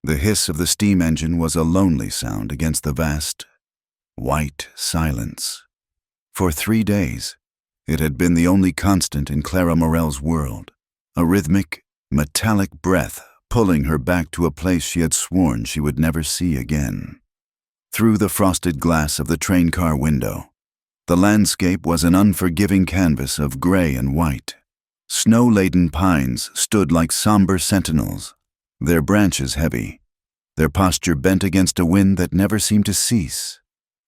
The hiss of the steam engine was a lonely sound against the vast, white silence. For 3 days, it had been the only constant in Clara Morell's world, a rhythmic, metallic breath pulling her back to a place she had sworn she would never see again. Through the frosted glass of the train car window, the landscape was an unforgiving canvas of gray and white. Snow-laden pines stood like somber sentinels, their branches heavy, their posture bent against a wind that never seemed to cease.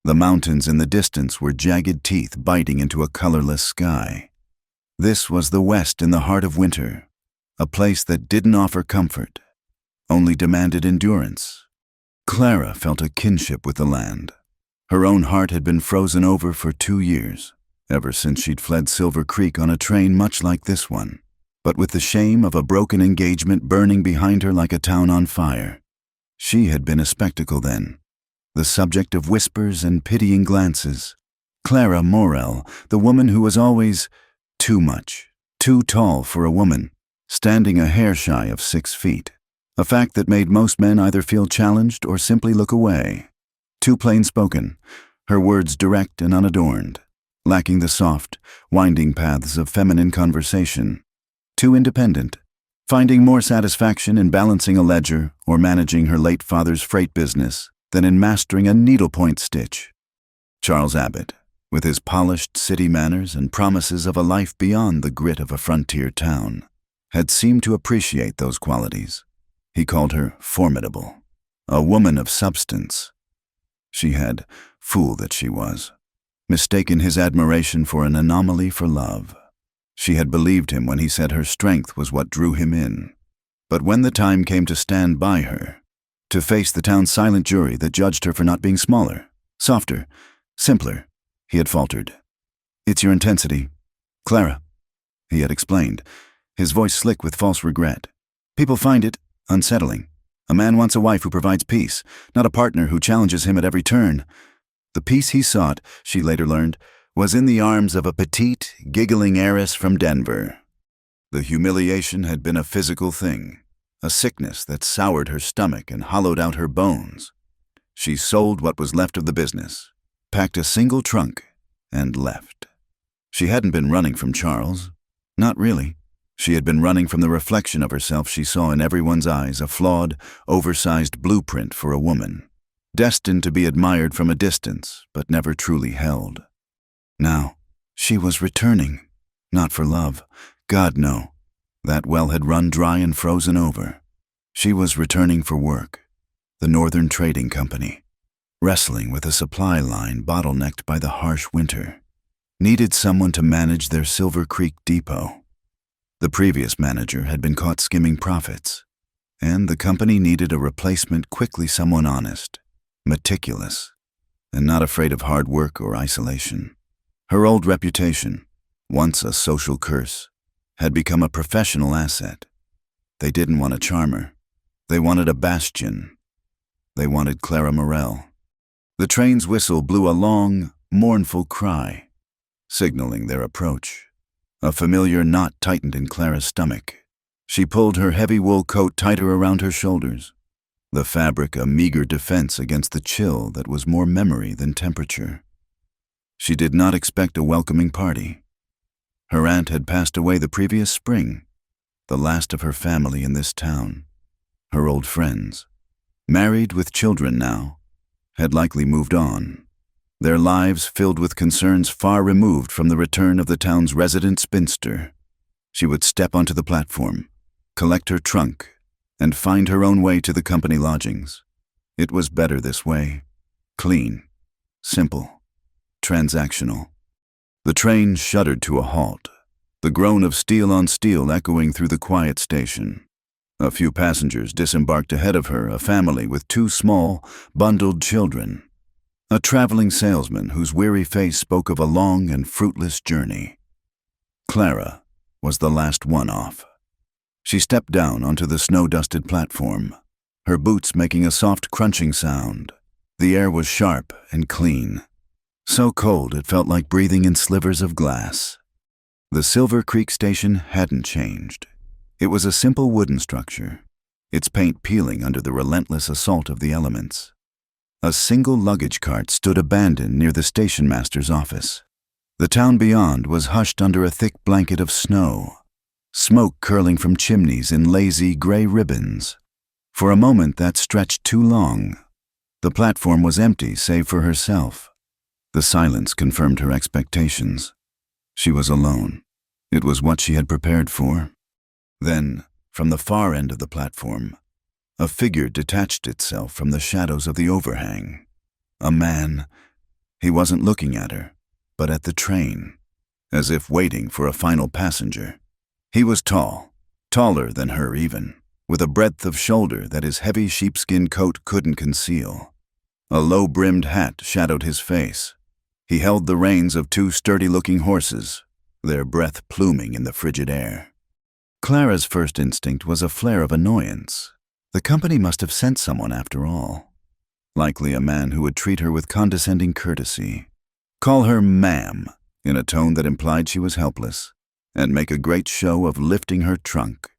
The mountains in the distance were jagged teeth biting into a colorless sky. This was the West in the heart of winter, a place that didn't offer comfort, only demanded endurance. Clara felt a kinship with the land. Her own heart had been frozen over for 2 years, ever since she'd fled Silver Creek on a train much like this one, but with the shame of a broken engagement burning behind her like a town on fire. She had been a spectacle then, the subject of whispers and pitying glances. Clara Morell, the woman who was always too much, too tall for a woman, standing a hair shy of 6 feet, a fact that made most men either feel challenged or simply look away. Too plain-spoken, her words direct and unadorned, lacking the soft, winding paths of feminine conversation. Too independent, finding more satisfaction in balancing a ledger or managing her late father's freight business than in mastering a needlepoint stitch. Charles Abbott, with his polished city manners and promises of a life beyond the grit of a frontier town, had seemed to appreciate those qualities. He called her formidable, a woman of substance. She had, fool that she was, mistaken his admiration for an anomaly for love. She had believed him when he said her strength was what drew him in. But when the time came to stand by her, to face the town's silent jury that judged her for not being smaller, softer, simpler, he had faltered. "It's your intensity, Clara," he had explained, his voice slick with false regret. "People find it unsettling. A man wants a wife who provides peace, not a partner who challenges him at every turn." The peace he sought, she later learned, was in the arms of a petite, giggling heiress from Denver. The humiliation had been a physical thing, a sickness that soured her stomach and hollowed out her bones. She sold what was left of the business, packed a single trunk, and left. She hadn't been running from Charles. Not really. She had been running from the reflection of herself she saw in everyone's eyes, a flawed, oversized blueprint for a woman, destined to be admired from a distance, but never truly held. Now, she was returning, not for love. God, no. That well had run dry and frozen over. She was returning for work, the Northern Trading Company, wrestling with a supply line bottlenecked by the harsh winter, needed someone to manage their Silver Creek depot. The previous manager had been caught skimming profits, and the company needed a replacement quickly, someone honest, meticulous, and not afraid of hard work or isolation. Her old reputation, once a social curse, had become a professional asset. They didn't want a charmer. They wanted a bastion. They wanted Clara Morell. The train's whistle blew a long, mournful cry, signaling their approach. A familiar knot tightened in Clara's stomach. She pulled her heavy wool coat tighter around her shoulders, the fabric a meager defense against the chill that was more memory than temperature. She did not expect a welcoming party. Her aunt had passed away the previous spring, the last of her family in this town. Her old friends, married with children now, had likely moved on, their lives filled with concerns far removed from the return of the town's resident spinster. She would step onto the platform, collect her trunk, and find her own way to the company lodgings. It was better this way, clean, simple, transactional. The train shuddered to a halt, the groan of steel on steel echoing through the quiet station. A few passengers disembarked ahead of her, a family with 2 small, bundled children. A traveling salesman whose weary face spoke of a long and fruitless journey. Clara was the last one off. She stepped down onto the snow-dusted platform, her boots making a soft crunching sound. The air was sharp and clean, so cold it felt like breathing in slivers of glass. The Silver Creek station hadn't changed. It was a simple wooden structure, its paint peeling under the relentless assault of the elements. A single luggage cart stood abandoned near the station master's office. The town beyond was hushed under a thick blanket of snow, smoke curling from chimneys in lazy gray ribbons. For a moment that stretched too long. The platform was empty save for herself. The silence confirmed her expectations. She was alone. It was what she had prepared for. Then, from the far end of the platform, a figure detached itself from the shadows of the overhang. A man. He wasn't looking at her, but at the train, as if waiting for a final passenger. He was tall, taller than her even, with a breadth of shoulder that his heavy sheepskin coat couldn't conceal. A low-brimmed hat shadowed his face. He held the reins of two sturdy-looking horses, their breath pluming in the frigid air. Clara's first instinct was a flare of annoyance. The company must have sent someone after all. Likely a man who would treat her with condescending courtesy, call her ma'am in a tone that implied she was helpless, and make a great show of lifting her trunk.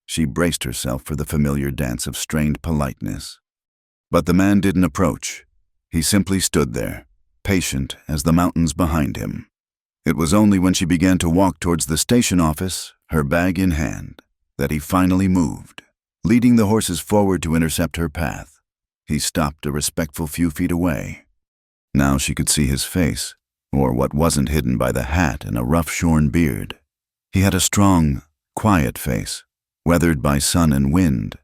She braced herself for the familiar dance of strained politeness. But the man didn't approach. He simply stood there, patient as the mountains behind him. It was only when she began to walk towards the station office, her bag in hand, that he finally moved, leading the horses forward to intercept her path. He stopped a respectful few feet away. Now she could see his face, or what wasn't hidden by the hat and a rough shorn beard. He had a strong, quiet face, weathered by sun and wind.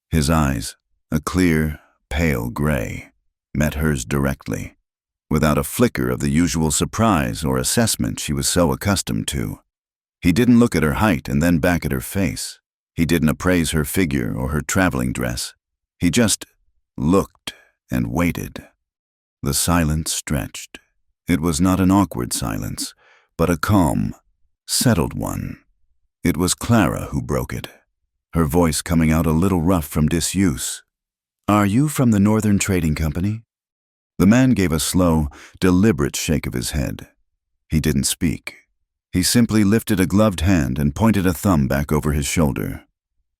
His eyes, a clear, pale gray, met hers directly, without a flicker of the usual surprise or assessment she was so accustomed to. He didn't look at her height and then back at her face. He didn't appraise her figure or her traveling dress. He just looked and waited. The silence stretched. It was not an awkward silence, but a calm, settled one. It was Clara who broke it, her voice coming out a little rough from disuse. "Are you from the Northern Trading Company?" The man gave a slow, deliberate shake of his head. He didn't speak. He simply lifted a gloved hand and pointed a thumb back over his shoulder,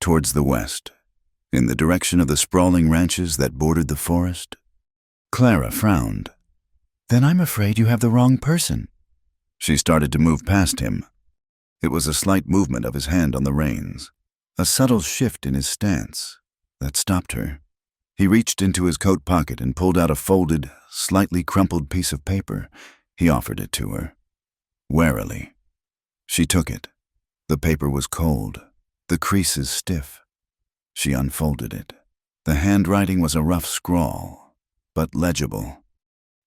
towards the west, in the direction of the sprawling ranches that bordered the forest. Clara frowned. "Then I'm afraid you have the wrong person." She started to move past him. It was a slight movement of his hand on the reins, a subtle shift in his stance, that stopped her. He reached into his coat pocket and pulled out a folded, slightly crumpled piece of paper. He offered it to her, warily. She took it. The paper was cold, the creases stiff. She unfolded it. The handwriting was a rough scrawl, but legible.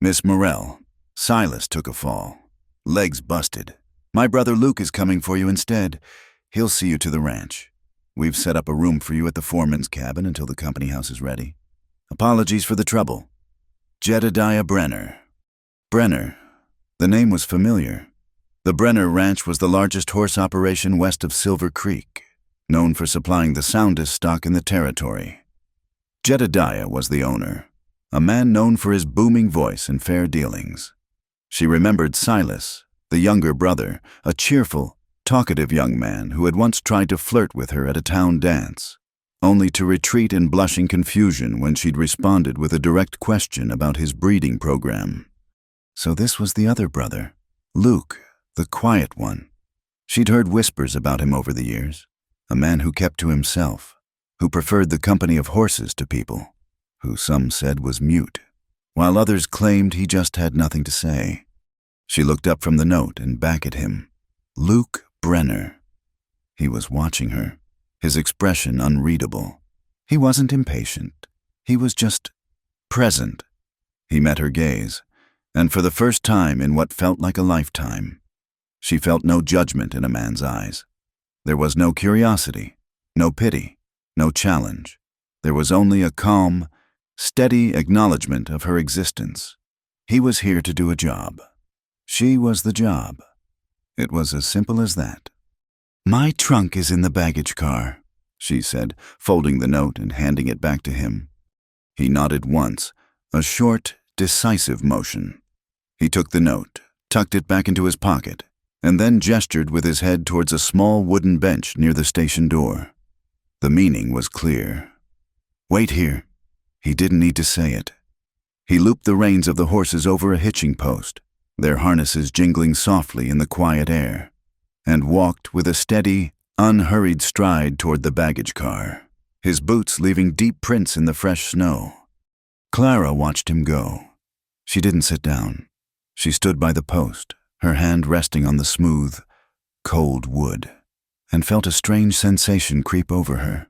"Miss Morell, Silas took a fall. Legs busted. My brother Luke is coming for you instead. He'll see you to the ranch. We've set up a room for you at the foreman's cabin until the company house is ready. Apologies for the trouble. Jedediah Brenner." Brenner. The name was familiar. The Brenner Ranch was the largest horse operation west of Silver Creek, known for supplying the soundest stock in the territory. Jedediah was the owner, a man known for his booming voice and fair dealings. She remembered Silas, the younger brother, a cheerful, talkative young man who had once tried to flirt with her at a town dance, only to retreat in blushing confusion when she'd responded with a direct question about his breeding program. So this was the other brother, Luke, the quiet one. She'd heard whispers about him over the years, a man who kept to himself, who preferred the company of horses to people, who some said was mute, while others claimed he just had nothing to say. She looked up from the note and back at him. Luke Brenner. He was watching her, his expression unreadable. He wasn't impatient. He was just present. He met her gaze, and for the first time in what felt like a lifetime, she felt no judgment in a man's eyes. There was no curiosity, no pity, no challenge. There was only a calm, steady acknowledgement of her existence. He was here to do a job. She was the job. It was as simple as that. "My trunk is in the baggage car," she said, folding the note and handing it back to him. He nodded once, a short, decisive motion. He took the note, tucked it back into his pocket, and then gestured with his head towards a small wooden bench near the station door. The meaning was clear. "Wait here." He didn't need to say it. He looped the reins of the horses over a hitching post, their harnesses jingling softly in the quiet air, and walked with a steady, unhurried stride toward the baggage car, his boots leaving deep prints in the fresh snow. Clara watched him go. She didn't sit down. She stood by the post, her hand resting on the smooth, cold wood, and felt a strange sensation creep over her.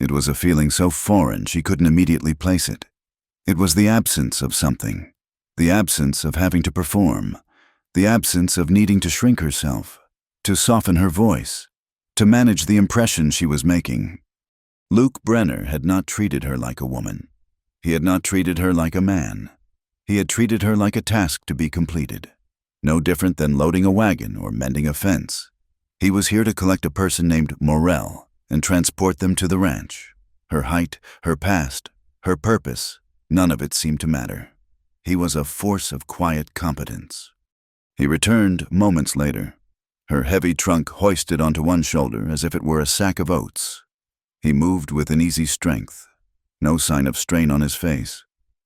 It was a feeling so foreign she couldn't immediately place it. It was the absence of something, the absence of having to perform, the absence of needing to shrink herself, to soften her voice, to manage the impression she was making. Luke Brenner had not treated her like a woman. He had not treated her like a man. He had treated her like a task to be completed, no different than loading a wagon or mending a fence. He was here to collect a person named Morel and transport them to the ranch. Her height, her past, her purpose, none of it seemed to matter. He was a force of quiet competence. He returned moments later, her heavy trunk hoisted onto one shoulder as if it were a sack of oats. He moved with an easy strength, no sign of strain on his face.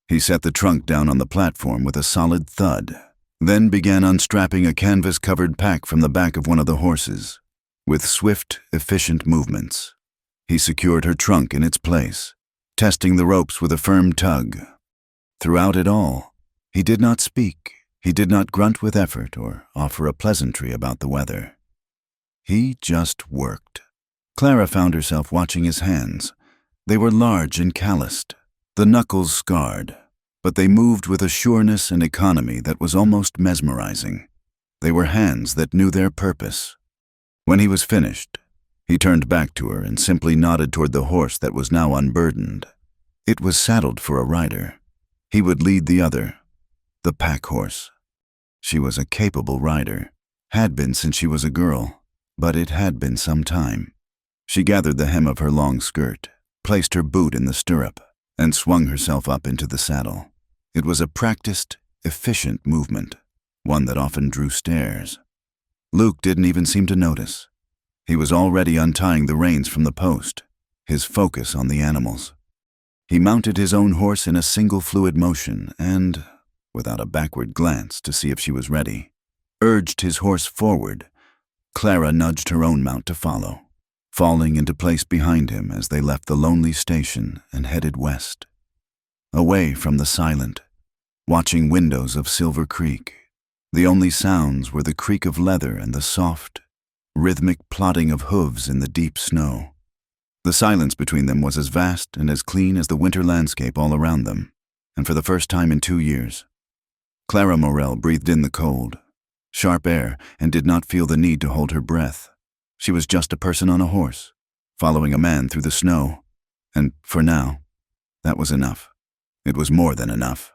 He set the trunk down on the platform with a solid thud, then began unstrapping a canvas-covered pack from the back of one of the horses. With swift, efficient movements, he secured her trunk in its place, testing the ropes with a firm tug. Throughout it all, he did not speak. He did not grunt with effort or offer a pleasantry about the weather. He just worked. Clara found herself watching his hands. They were large and calloused, the knuckles scarred, but they moved with a sureness and economy that was almost mesmerizing. They were hands that knew their purpose. When he was finished, he turned back to her and simply nodded toward the horse that was now unburdened. It was saddled for a rider. He would lead the other, the pack horse. She was a capable rider, had been since she was a girl, but it had been some time. She gathered the hem of her long skirt, placed her boot in the stirrup, and swung herself up into the saddle. It was a practiced, efficient movement, one that often drew stares. Luke didn't even seem to notice. He was already untying the reins from the post, his focus on the animals. He mounted his own horse in a single fluid motion and, without a backward glance to see if she was ready, urged his horse forward. Clara nudged her own mount to follow, falling into place behind him as they left the lonely station and headed west. Away from the silent, watching windows of Silver Creek. The only sounds were the creak of leather and the soft, rhythmic plodding of hooves in the deep snow. The silence between them was as vast and as clean as the winter landscape all around them, and for the first time in 2 years, Clara Morel breathed in the cold, sharp air and did not feel the need to hold her breath. She was just a person on a horse, following a man through the snow, and for now, that was enough. It was more than enough.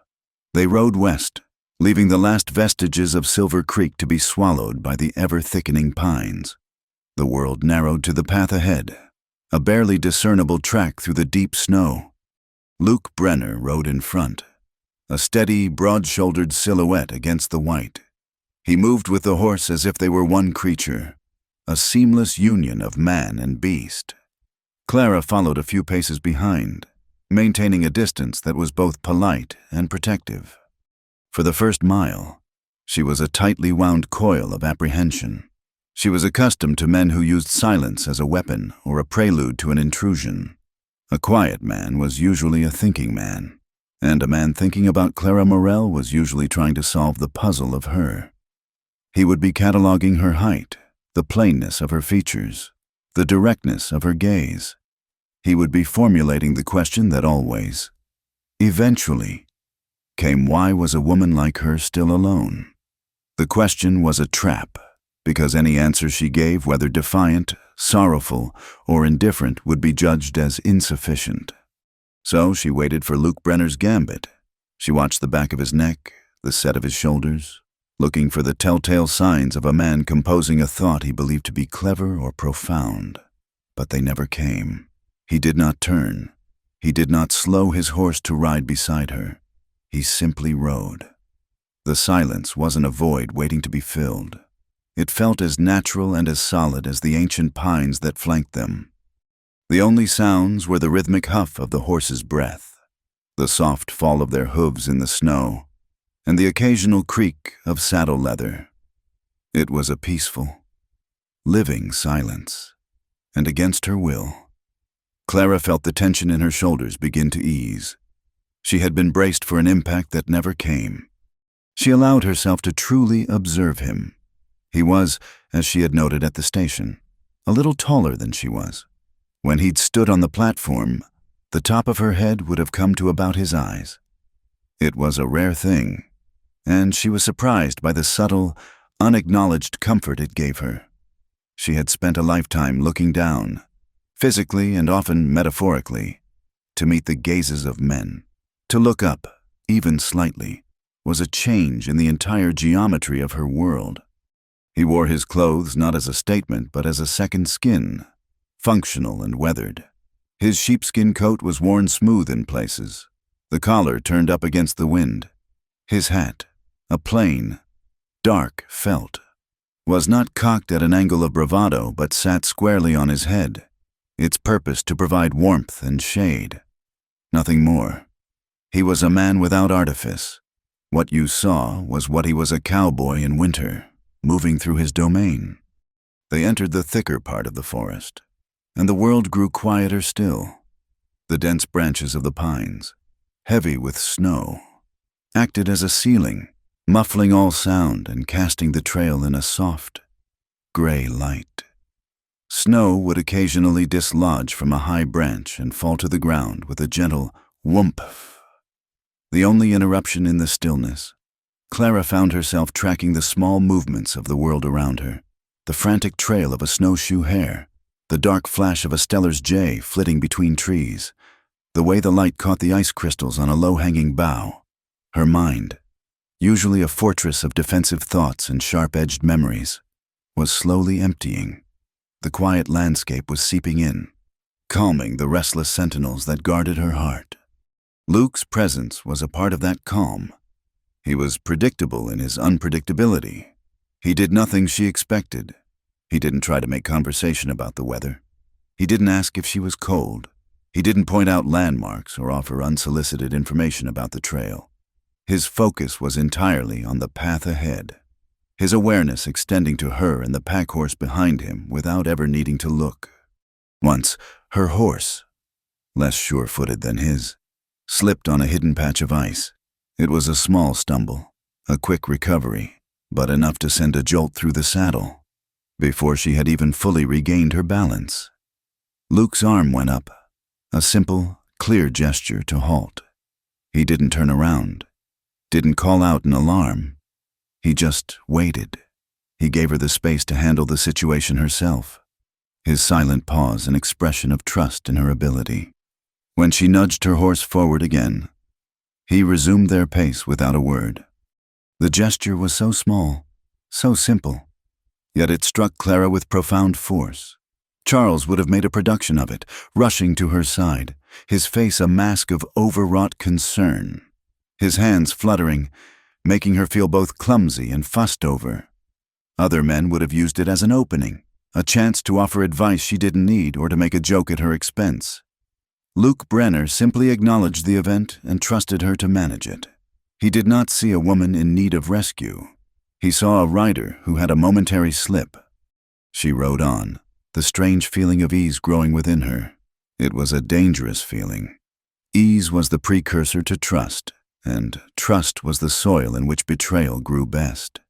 They rode west, leaving the last vestiges of Silver Creek to be swallowed by the ever-thickening pines. The world narrowed to the path ahead, a barely discernible track through the deep snow. Luke Brenner rode in front, a steady, broad-shouldered silhouette against the white. He moved with the horse as if they were one creature, a seamless union of man and beast. Clara followed a few paces behind, maintaining a distance that was both polite and protective. For the first mile, she was a tightly wound coil of apprehension. She was accustomed to men who used silence as a weapon or a prelude to an intrusion. A quiet man was usually a thinking man, and a man thinking about Clara Morel was usually trying to solve the puzzle of her. He would be cataloging her height, the plainness of her features, the directness of her gaze. He would be formulating the question that always, eventually, came: why was a woman like her still alone? The question was a trap, because any answer she gave, whether defiant, sorrowful, or indifferent, would be judged as insufficient. So she waited for Luke Brenner's gambit. She watched the back of his neck, the set of his shoulders, looking for the telltale signs of a man composing a thought he believed to be clever or profound. But they never came. He did not turn. He did not slow his horse to ride beside her. He simply rode. The silence wasn't a void waiting to be filled. It felt as natural and as solid as the ancient pines that flanked them. The only sounds were the rhythmic huff of the horse's breath, the soft fall of their hooves in the snow, and the occasional creak of saddle leather. It was a peaceful, living silence, and against her will, Clara felt the tension in her shoulders begin to ease. She had been braced for an impact that never came. She allowed herself to truly observe him. He was, as she had noted at the station, a little taller than she was. When he'd stood on the platform, the top of her head would have come to about his eyes. It was a rare thing, and she was surprised by the subtle, unacknowledged comfort it gave her. She had spent a lifetime looking down, physically and often metaphorically, to meet the gazes of men. To look up, even slightly, was a change in the entire geometry of her world. He wore his clothes not as a statement but as a second skin, functional and weathered. His sheepskin coat was worn smooth in places, the collar turned up against the wind. His hat, a plain, dark felt, was not cocked at an angle of bravado but sat squarely on his head, its purpose to provide warmth and shade. Nothing more. He was a man without artifice. What you saw was what he was, a cowboy in winter, moving through his domain. They entered the thicker part of the forest, and the world grew quieter still. The dense branches of the pines, heavy with snow, acted as a ceiling, muffling all sound and casting the trail in a soft, gray light. Snow would occasionally dislodge from a high branch and fall to the ground with a gentle whoomph. The only interruption in the stillness, Clara found herself tracking the small movements of the world around her, the frantic trail of a snowshoe hare, the dark flash of a Steller's jay flitting between trees, the way the light caught the ice crystals on a low-hanging bough. Her mind, usually a fortress of defensive thoughts and sharp-edged memories, was slowly emptying. The quiet landscape was seeping in, calming the restless sentinels that guarded her heart. Luke's presence was a part of that calm. He was predictable in his unpredictability. He did nothing she expected. He didn't try to make conversation about the weather. He didn't ask if she was cold. He didn't point out landmarks or offer unsolicited information about the trail. His focus was entirely on the path ahead, his awareness extending to her and the pack horse behind him without ever needing to look. Once, her horse, less sure-footed than his, slipped on a hidden patch of ice. It was a small stumble, a quick recovery, but enough to send a jolt through the saddle. Before she had even fully regained her balance, Luke's arm went up, a simple, clear gesture to halt. He didn't turn around, didn't call out an alarm. He just waited. He gave her the space to handle the situation herself, his silent pause an expression of trust in her ability. When she nudged her horse forward again, he resumed their pace without a word. The gesture was so small, so simple, yet it struck Clara with profound force. Charles would have made a production of it, rushing to her side, his face a mask of overwrought concern, his hands fluttering, making her feel both clumsy and fussed over. Other men would have used it as an opening, a chance to offer advice she didn't need or to make a joke at her expense. Luke Brenner simply acknowledged the event and trusted her to manage it. He did not see a woman in need of rescue. He saw a rider who had a momentary slip. She rode on, the strange feeling of ease growing within her. It was a dangerous feeling. Ease was the precursor to trust, and trust was the soil in which betrayal grew best.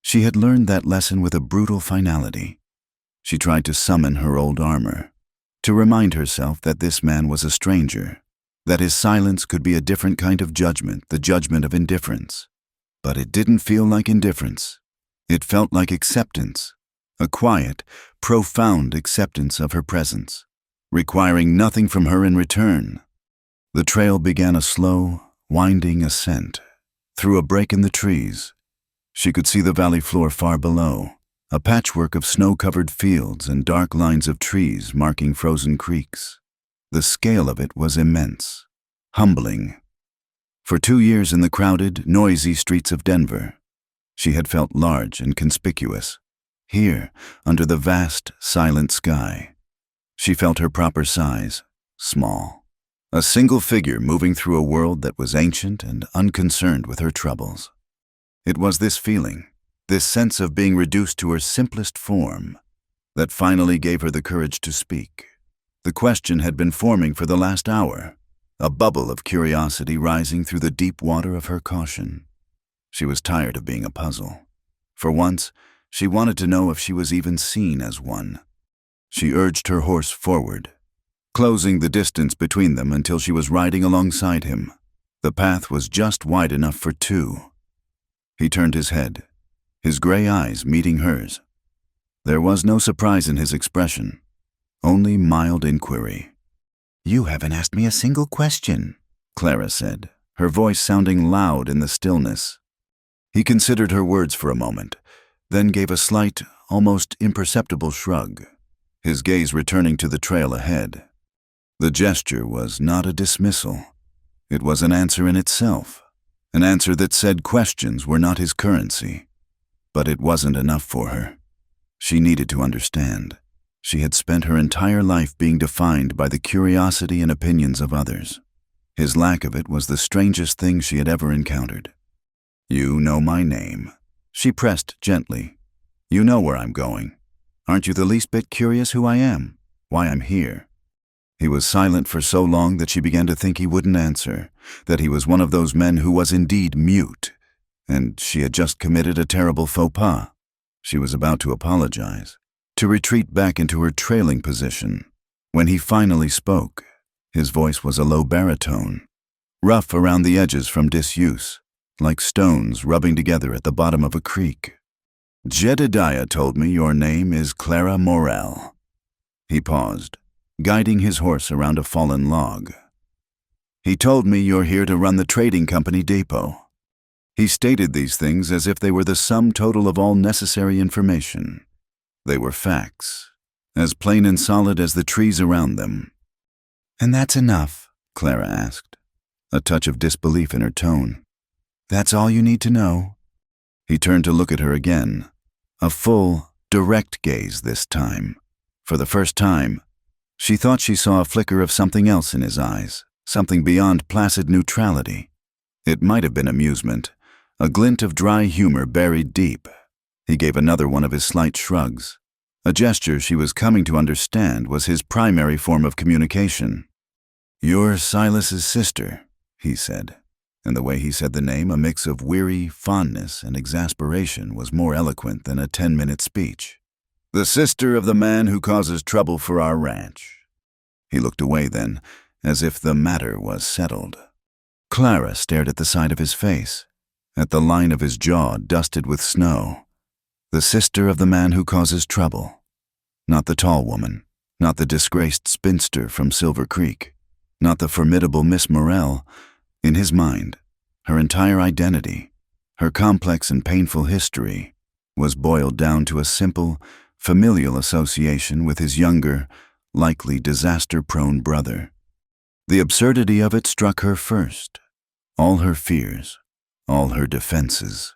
She had learned that lesson with a brutal finality. She tried to summon her old armor, to remind herself that this man was a stranger, that his silence could be a different kind of judgment, the judgment of indifference. But it didn't feel like indifference. It felt like acceptance, a quiet, profound acceptance of her presence, requiring nothing from her in return. The trail began a slow, winding ascent. Through a break in the trees, she could see the valley floor far below, a patchwork of snow-covered fields and dark lines of trees marking frozen creeks. The scale of it was immense, humbling. For 2 years in the crowded, noisy streets of Denver, she had felt large and conspicuous. Here, under the vast, silent sky, She felt her proper size, small. A single figure moving through a world that was ancient and unconcerned with her troubles. It was this feeling, this sense of being reduced to her simplest form, that finally gave her the courage to speak. The question had been forming for the last hour, a bubble of curiosity rising through the deep water of her caution. She was tired of being a puzzle. For once, she wanted to know if she was even seen as one. She urged her horse forward, closing the distance between them until she was riding alongside him. The path was just wide enough for two. He turned his head, his gray eyes meeting hers. There was no surprise in his expression, only mild inquiry. "You haven't asked me a single question," Clara said, her voice sounding loud in the stillness. He considered her words for a moment, then gave a slight, almost imperceptible shrug, his gaze returning to the trail ahead. The gesture was not a dismissal. It was an answer in itself, an answer that said questions were not his currency. But it wasn't enough for her. She needed to understand. She had spent her entire life being defined by the curiosity and opinions of others. His lack of it was the strangest thing she had ever encountered. "You know my name," she pressed gently. "You know where I'm going. Aren't you the least bit curious who I am, why I'm here?" He was silent for so long that she began to think he wouldn't answer, that he was one of those men who was indeed mute, and she had just committed a terrible faux pas. She was about to apologize, to retreat back into her trailing position. When he finally spoke, his voice was a low baritone, rough around the edges from disuse, like stones rubbing together at the bottom of a creek. "Jedediah told me your name is Clara Morel." He paused, guiding his horse around a fallen log. "He told me you're here to run the trading company depot." He stated these things as if they were the sum total of all necessary information. They were facts, as plain and solid as the trees around them. "And that's enough?" Clara asked, a touch of disbelief in her tone. "That's all you need to know?" He turned to look at her again, a full, direct gaze this time. For the first time, she thought she saw a flicker of something else in his eyes, something beyond placid neutrality. It might have been amusement, a glint of dry humor buried deep. He gave another one of his slight shrugs. A gesture she was coming to understand was his primary form of communication. "You're Silas's sister," he said, and the way he said the name, a mix of weary fondness and exasperation, was more eloquent than a 10-minute speech. "The sister of the man who causes trouble for our ranch." He looked away then, as if the matter was settled. Clara stared at the side of his face, at the line of his jaw dusted with snow. The sister of the man who causes trouble. Not the tall woman, not the disgraced spinster from Silver Creek, not the formidable Miss Morel. In his mind, her entire identity, her complex and painful history, was boiled down to a simple, familial association with his younger, likely disaster-prone brother. The absurdity of it struck her first. All her fears, all her defenses,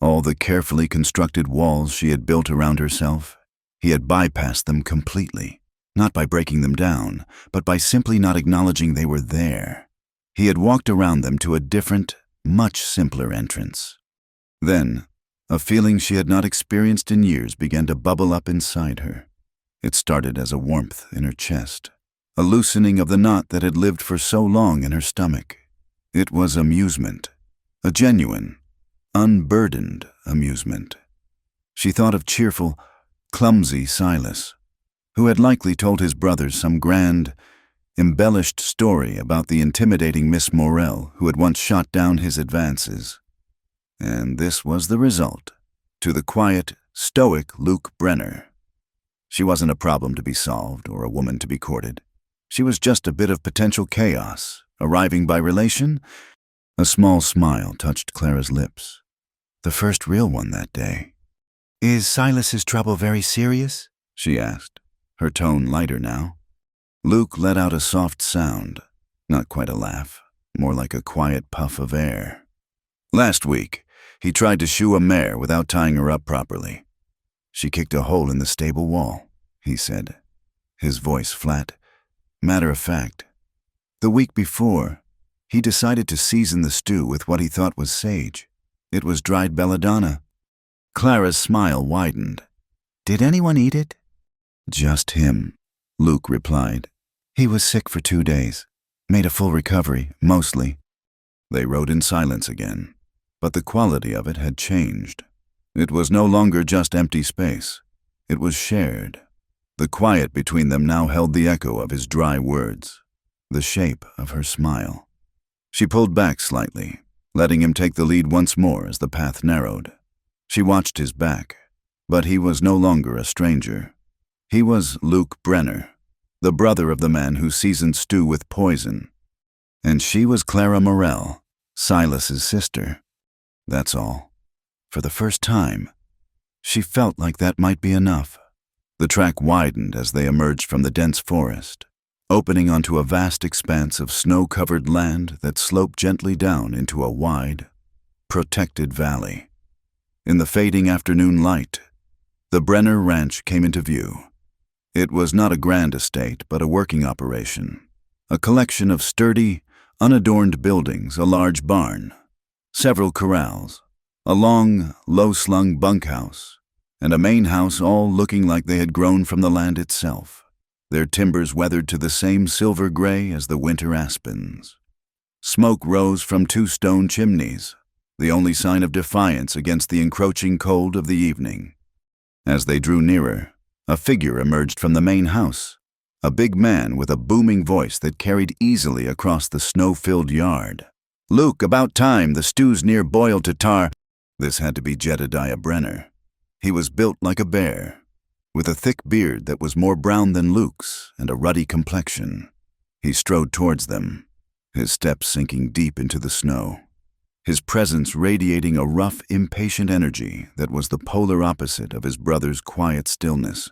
all the carefully constructed walls she had built around herself, he had bypassed them completely, not by breaking them down, but by simply not acknowledging they were there. He had walked around them to a different, much simpler entrance. Then, a feeling she had not experienced in years began to bubble up inside her. It started as a warmth in her chest, a loosening of the knot that had lived for so long in her stomach. It was amusement, a genuine, unburdened amusement. She thought of cheerful, clumsy Silas, who had likely told his brothers some grand, embellished story about the intimidating Miss Morel who had once shot down his advances. And this was the result, to the quiet, stoic Luke Brenner. She wasn't a problem to be solved or a woman to be courted. She was just a bit of potential chaos, arriving by relation. A small smile touched Clara's lips, the first real one that day. "Is Silas's trouble very serious?" she asked, her tone lighter now. Luke let out a soft sound, not quite a laugh, more like a quiet puff of air. "Last week, he tried to shoe a mare without tying her up properly. She kicked a hole in the stable wall," he said. his voice flat, matter of fact. The week before, he decided to season the stew with what he thought was sage. It was dried belladonna. Clara's smile widened. Did anyone eat it? Just him, Luke replied. He was sick for 2 days. Made a full recovery, mostly. They rode in silence again, but the quality of it had changed. It was no longer just empty space. It was shared. The quiet between them now held the echo of his dry words, the shape of her smile. She pulled back slightly, letting him take the lead once more as the path narrowed. She watched his back, but he was no longer a stranger. He was Luke Brenner, the brother of the man who seasoned stew with poison. And she was Clara Morell, Silas's sister. That's all. For the first time, she felt like that might be enough. The track widened as they emerged from the dense forest, opening onto a vast expanse of snow-covered land that sloped gently down into a wide, protected valley. In the fading afternoon light, the Brenner Ranch came into view. It was not a grand estate, but a working operation, a collection of sturdy, unadorned buildings, a large barn, several corrals, a long, low-slung bunkhouse, and a main house, all looking like they had grown from the land itself, their timbers weathered to the same silver gray as the winter aspens. Smoke rose from 2 stone chimneys, the only sign of defiance against the encroaching cold of the evening. As they drew nearer, a figure emerged from the main house, a big man with a booming voice that carried easily across the snow-filled yard. Luke, about time, the stew's near boiled to tar. This had to be Jedediah Brenner. He was built like a bear, with a thick beard that was more brown than Luke's and a ruddy complexion. He strode towards them, his steps sinking deep into the snow, his presence radiating a rough, impatient energy that was the polar opposite of his brother's quiet stillness.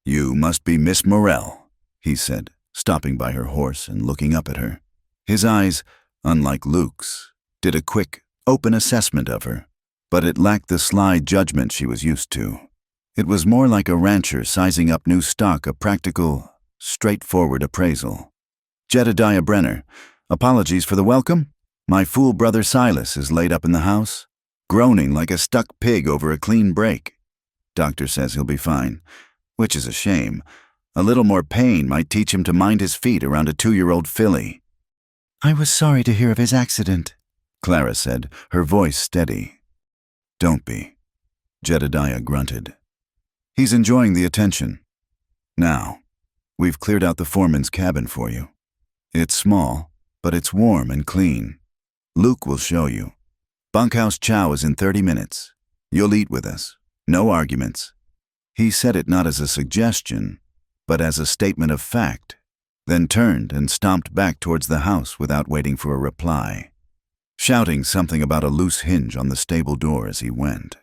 "You must be Miss Morell," he said, stopping by her horse and looking up at her. His eyes, unlike Luke's, did a quick, open assessment of her, but it lacked the sly judgment she was used to. It was more like a rancher sizing up new stock, a practical, straightforward appraisal. "Jedediah Brenner, apologies for the welcome. My fool brother Silas is laid up in the house, groaning like a stuck pig over a clean break. Doctor says he'll be fine, which is a shame. A little more pain might teach him to mind his feet around a 2-year-old filly." "I was sorry to hear of his accident," Clara said, her voice steady. "Don't be," Jedediah grunted. "He's enjoying the attention. Now, we've cleared out the foreman's cabin for you. It's small, but it's warm and clean. Luke will show you. Bunkhouse chow is in 30 minutes. You'll eat with us. No arguments." He said it not as a suggestion, but as a statement of fact, then turned and stomped back towards the house without waiting for a reply, shouting something about a loose hinge on the stable door as he went.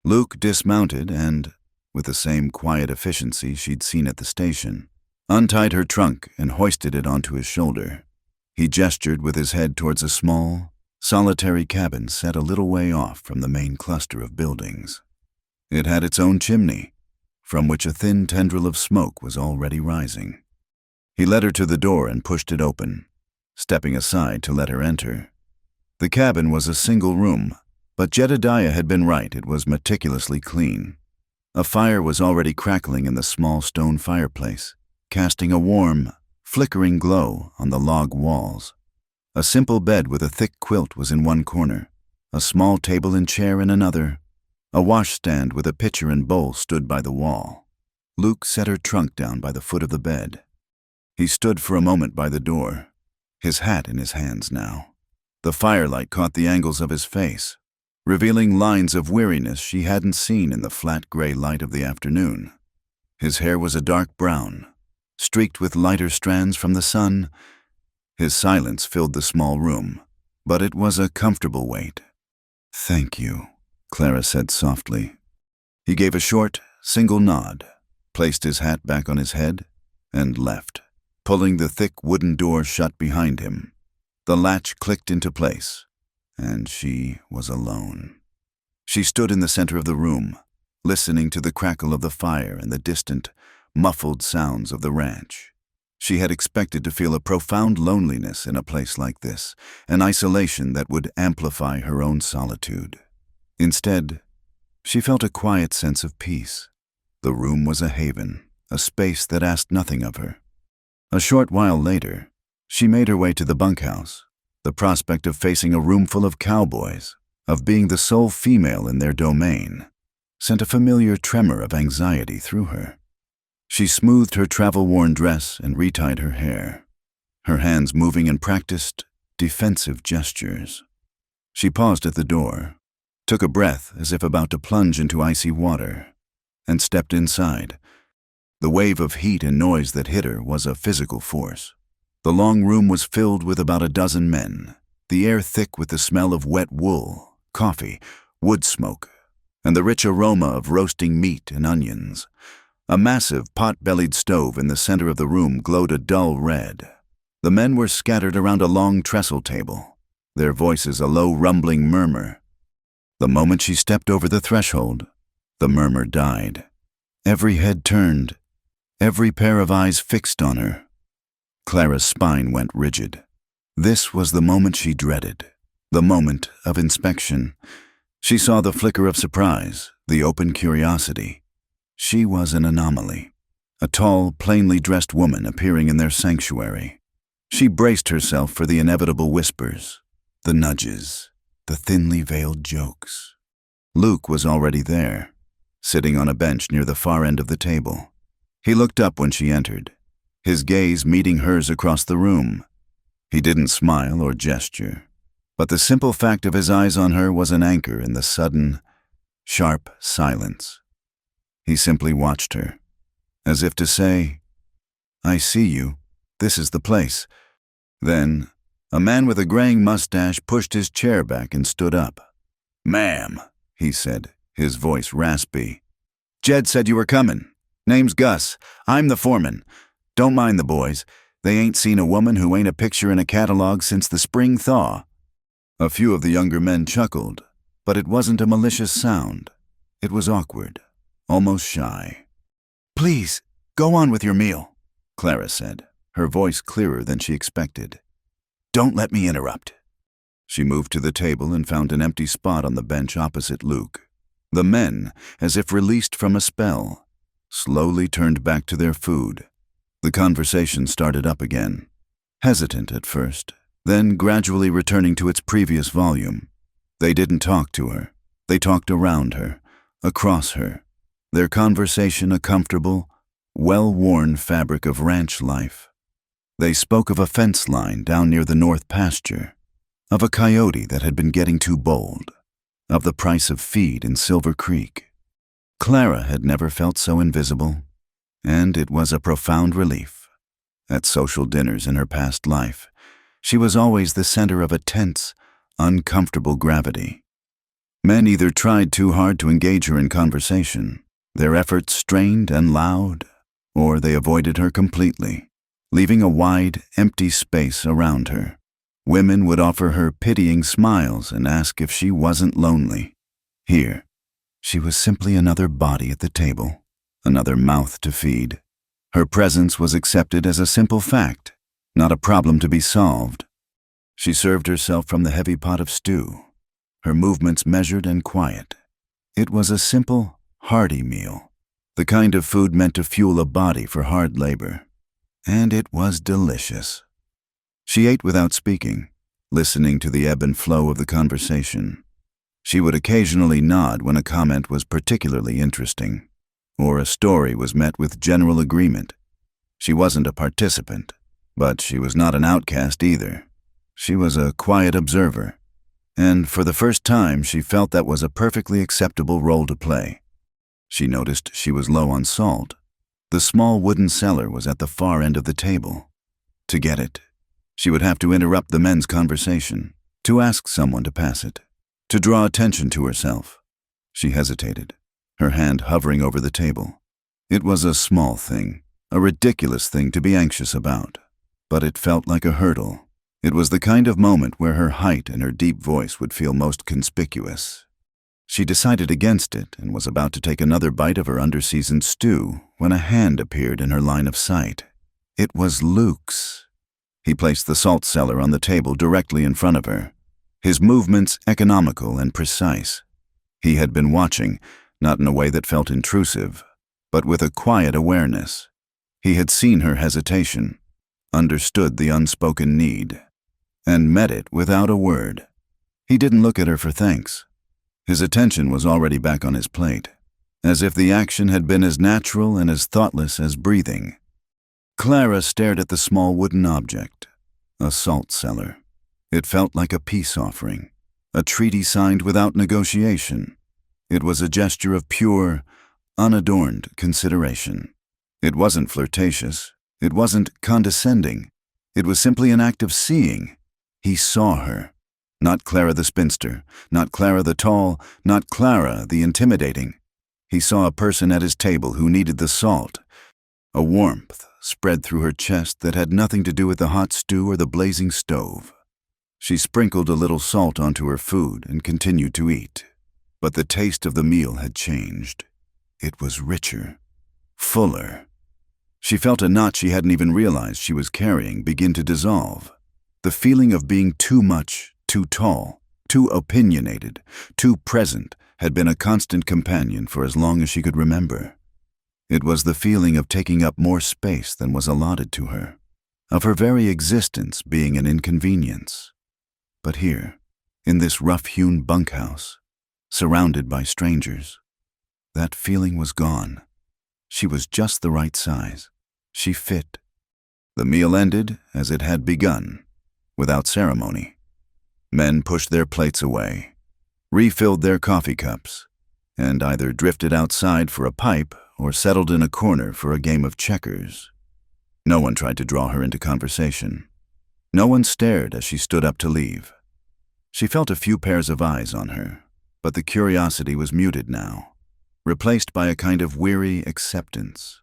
Luke dismounted and, with the same quiet efficiency she'd seen at the station, untied her trunk and hoisted it onto his shoulder. He gestured with his head towards a small, solitary cabin set a little way off from the main cluster of buildings. It had its own chimney, from which a thin tendril of smoke was already rising. He led her to the door and pushed it open, stepping aside to let her enter. The cabin was a single room, but Jedediah had been right, it was meticulously clean. A fire was already crackling in the small stone fireplace, casting a warm, flickering glow on the log walls. A simple bed with a thick quilt was in one corner, a small table and chair in another. A washstand with a pitcher and bowl stood by the wall. Luke set her trunk down by the foot of the bed. He stood for a moment by the door, his hat in his hands now. The firelight caught the angles of his face, revealing lines of weariness she hadn't seen in the flat gray light of the afternoon. His hair was a dark brown, streaked with lighter strands from the sun. His silence filled the small room, but it was a comfortable weight. "Thank you," Clara said softly. He gave a short, single nod, placed his hat back on his head, and left, pulling the thick wooden door shut behind him. The latch clicked into place, and she was alone. She stood in the center of the room, listening to the crackle of the fire and the distant, muffled sounds of the ranch. She had expected to feel a profound loneliness in a place like this, an isolation that would amplify her own solitude. Instead, she felt a quiet sense of peace. The room was a haven, a space that asked nothing of her. A short while later, she made her way to the bunkhouse. The prospect of facing a room full of cowboys, of being the sole female in their domain, sent a familiar tremor of anxiety through her. She smoothed her travel-worn dress and retied her hair, her hands moving in practiced, defensive gestures. She paused at the door, took a breath as if about to plunge into icy water, and stepped inside. The wave of heat and noise that hit her was a physical force. The long room was filled with about a dozen men, the air thick with the smell of wet wool, coffee, wood smoke, and the rich aroma of roasting meat and onions. A massive pot-bellied stove in the center of the room glowed a dull red. The men were scattered around a long trestle table, their voices a low rumbling murmur. The moment she stepped over the threshold, the murmur died. Every head turned, every pair of eyes fixed on her. Clara's spine went rigid. This was the moment she dreaded, the moment of inspection. She saw the flicker of surprise, the open curiosity. She was an anomaly, a tall, plainly dressed woman appearing in their sanctuary. She braced herself for the inevitable whispers, the nudges, the thinly veiled jokes. Luke was already there, sitting on a bench near the far end of the table. He looked up when she entered, his gaze meeting hers across the room. He didn't smile or gesture, but the simple fact of his eyes on her was an anchor in the sudden, sharp silence. He simply watched her, as if to say, "I see you. This is the place." Then, a man with a graying mustache pushed his chair back and stood up. "Ma'am," he said, his voice raspy. "Jed said you were coming. Name's Gus. I'm the foreman. Don't mind the boys. They ain't seen a woman who ain't a picture in a catalog since the spring thaw." A few of the younger men chuckled, but it wasn't a malicious sound. It was awkward, almost shy. "Please, go on with your meal," Clara said, her voice clearer than she expected. "Don't let me interrupt." She moved to the table and found an empty spot on the bench opposite Luke. The men, as if released from a spell, slowly turned back to their food. The conversation started up again, hesitant at first, then gradually returning to its previous volume. They didn't talk to her. They talked around her, across her, their conversation a comfortable, well-worn fabric of ranch life. They spoke of a fence line down near the north pasture, of a coyote that had been getting too bold, of the price of feed in Silver Creek. Clara had never felt so invisible, and it was a profound relief. At social dinners in her past life, she was always the center of a tense, uncomfortable gravity. Men either tried too hard to engage her in conversation, their efforts strained and loud, or they avoided her completely, leaving a wide, empty space around her. Women would offer her pitying smiles and ask if she wasn't lonely. Here, she was simply another body at the table, another mouth to feed. Her presence was accepted as a simple fact, not a problem to be solved. She served herself from the heavy pot of stew, her movements measured and quiet. It was a simple, hearty meal, the kind of food meant to fuel a body for hard labor. And it was delicious. She ate without speaking, listening to the ebb and flow of the conversation. She would occasionally nod when a comment was particularly interesting, or a story was met with general agreement. She wasn't a participant, but she was not an outcast either. She was a quiet observer, and for the first time she felt that was a perfectly acceptable role to play. She noticed she was low on salt. The small wooden cellar was at the far end of the table. To get it, she would have to interrupt the men's conversation, to ask someone to pass it, to draw attention to herself. She hesitated, her hand hovering over the table. It was a small thing, a ridiculous thing to be anxious about, but it felt like a hurdle. It was the kind of moment where her height and her deep voice would feel most conspicuous. She decided against it and was about to take another bite of her underseasoned stew when a hand appeared in her line of sight. It was Luke's. He placed the salt cellar on the table directly in front of her, his movements economical and precise. He had been watching, not in a way that felt intrusive, but with a quiet awareness. He had seen her hesitation, understood the unspoken need, and met it without a word. He didn't look at her for thanks. His attention was already back on his plate, as if the action had been as natural and as thoughtless as breathing. Clara stared at the small wooden object, a salt cellar. It felt like a peace offering, a treaty signed without negotiation. It was a gesture of pure, unadorned consideration. It wasn't flirtatious. It wasn't condescending. It was simply an act of seeing. He saw her. Not Clara the spinster, not Clara the tall, not Clara the intimidating. He saw a person at his table who needed the salt. A warmth spread through her chest that had nothing to do with the hot stew or the blazing stove. She sprinkled a little salt onto her food and continued to eat. But the taste of the meal had changed. It was richer, fuller. She felt a knot she hadn't even realized she was carrying begin to dissolve. The feeling of being too much, too tall, too opinionated, too present had been a constant companion for as long as she could remember. It was the feeling of taking up more space than was allotted to her, of her very existence being an inconvenience. But here, in this rough-hewn bunkhouse, surrounded by strangers, that feeling was gone. She was just the right size. She fit. The meal ended as it had begun, without ceremony. Men pushed their plates away, refilled their coffee cups, and either drifted outside for a pipe or settled in a corner for a game of checkers. No one tried to draw her into conversation. No one stared as she stood up to leave. She felt a few pairs of eyes on her, but the curiosity was muted now, replaced by a kind of weary acceptance.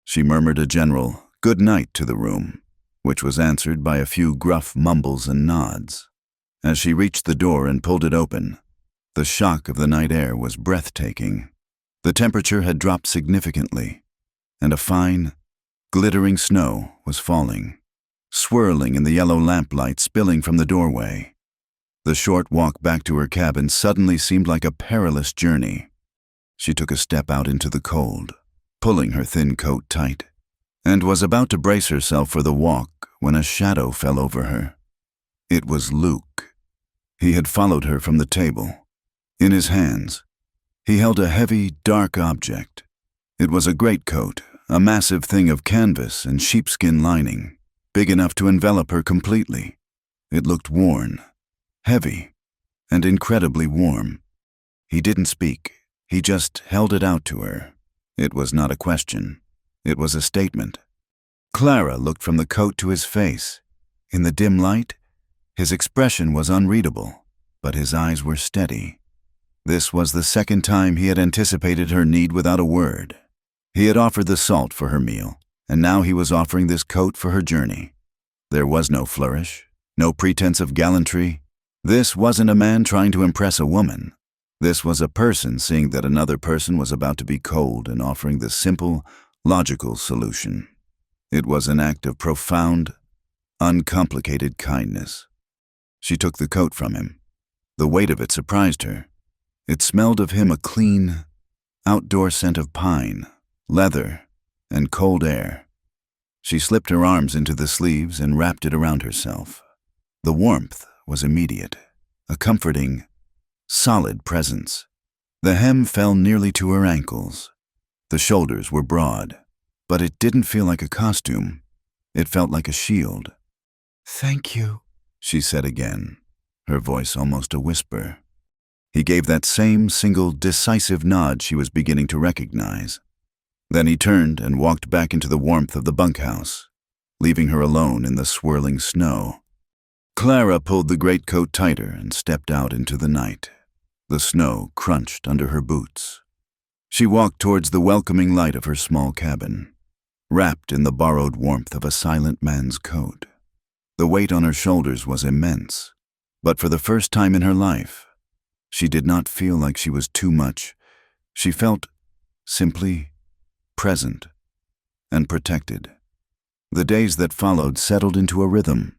She murmured a general good night to the room, which was answered by a few gruff mumbles and nods. As she reached the door and pulled it open, the shock of the night air was breathtaking. The temperature had dropped significantly, and a fine, glittering snow was falling, swirling in the yellow lamplight spilling from the doorway. The short walk back to her cabin suddenly seemed like a perilous journey. She took a step out into the cold, pulling her thin coat tight, and was about to brace herself for the walk when a shadow fell over her. It was Luke. He had followed her from the table. In his hands, he held a heavy, dark object. It was a greatcoat, a massive thing of canvas and sheepskin lining, big enough to envelop her completely. It looked worn, heavy, and incredibly warm. He didn't speak. He just held it out to her. It was not a question. It was a statement. Clara looked from the coat to his face. In the dim light, his expression was unreadable, but his eyes were steady. This was the second time he had anticipated her need without a word. He had offered the salt for her meal, and now he was offering this coat for her journey. There was no flourish, no pretense of gallantry. This wasn't a man trying to impress a woman. This was a person seeing that another person was about to be cold and offering the simple, logical solution. It was an act of profound, uncomplicated kindness. She took the coat from him. The weight of it surprised her. It smelled of him a clean, outdoor scent of pine, leather, and cold air. She slipped her arms into the sleeves and wrapped it around herself. The warmth was immediate, a comforting, solid presence. The hem fell nearly to her ankles. The shoulders were broad, but it didn't feel like a costume. It felt like a shield. "Thank you," she said again, her voice almost a whisper. He gave that same single decisive nod she was beginning to recognize. Then he turned and walked back into the warmth of the bunkhouse, leaving her alone in the swirling snow. Clara pulled the greatcoat tighter and stepped out into the night. The snow crunched under her boots. She walked towards the welcoming light of her small cabin, wrapped in the borrowed warmth of a silent man's coat. The weight on her shoulders was immense, but for the first time in her life, She did not feel like she was too much. She felt simply present and protected. The days that followed settled into a rhythm,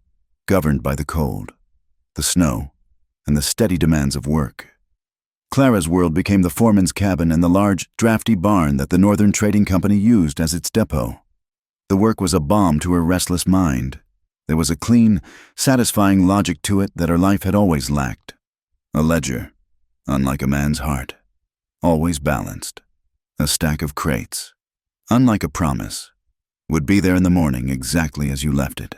governed by the cold, the snow, and the steady demands of work. Clara's world became the foreman's cabin and the large, drafty barn that the Northern Trading Company used as its depot. The work was a balm to her restless mind. There was a clean, satisfying logic to it that her life had always lacked. A ledger, unlike a man's heart, always balanced. A stack of crates, unlike a promise, would be there in the morning exactly as you left it.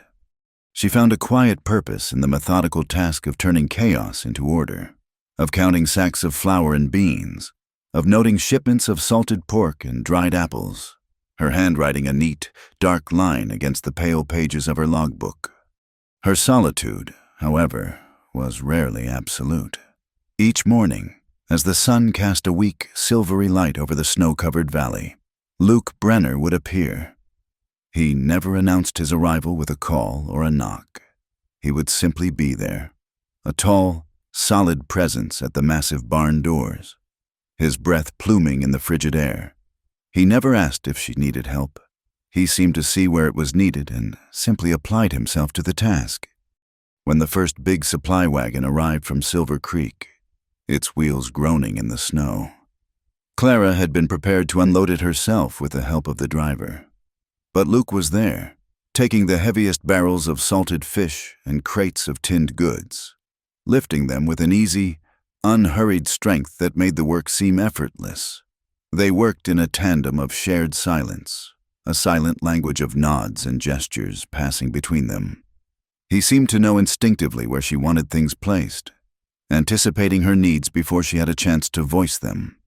She found a quiet purpose in the methodical task of turning chaos into order, of counting sacks of flour and beans, of noting shipments of salted pork and dried apples, her handwriting a neat, dark line against the pale pages of her logbook. Her solitude, however, was rarely absolute. Each morning, as the sun cast a weak, silvery light over the snow-covered valley, Luke Brenner would appear. He never announced his arrival with a call or a knock. He would simply be there, a tall, solid presence at the massive barn doors, his breath pluming in the frigid air. He never asked if she needed help. He seemed to see where it was needed and simply applied himself to the task. When the first big supply wagon arrived from Silver Creek, its wheels groaning in the snow, Clara had been prepared to unload it herself with the help of the driver. But Luke was there, taking the heaviest barrels of salted fish and crates of tinned goods, lifting them with an easy, unhurried strength that made the work seem effortless. They worked in a tandem of shared silence, a silent language of nods and gestures passing between them. He seemed to know instinctively where she wanted things placed, anticipating her needs before she had a chance to voice them.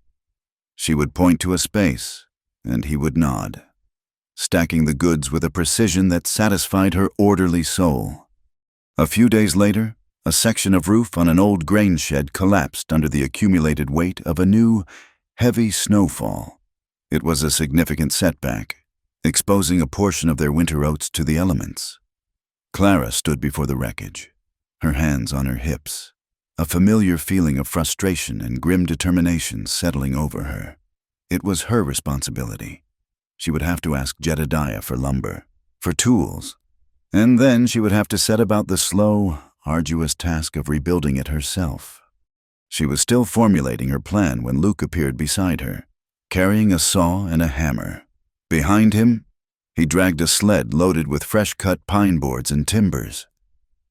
She would point to a space, and he would nod, stacking the goods with a precision that satisfied her orderly soul. A few days later, a section of roof on an old grain shed collapsed under the accumulated weight of a new, heavy snowfall. It was a significant setback, exposing a portion of their winter oats to the elements. Clara stood before the wreckage, her hands on her hips, a familiar feeling of frustration and grim determination settling over her. It was her responsibility. She would have to ask Jedediah for lumber, for tools, and then she would have to set about the slow, arduous task of rebuilding it herself. She was still formulating her plan when Luke appeared beside her, carrying a saw and a hammer. Behind him, he dragged a sled loaded with fresh-cut pine boards and timbers.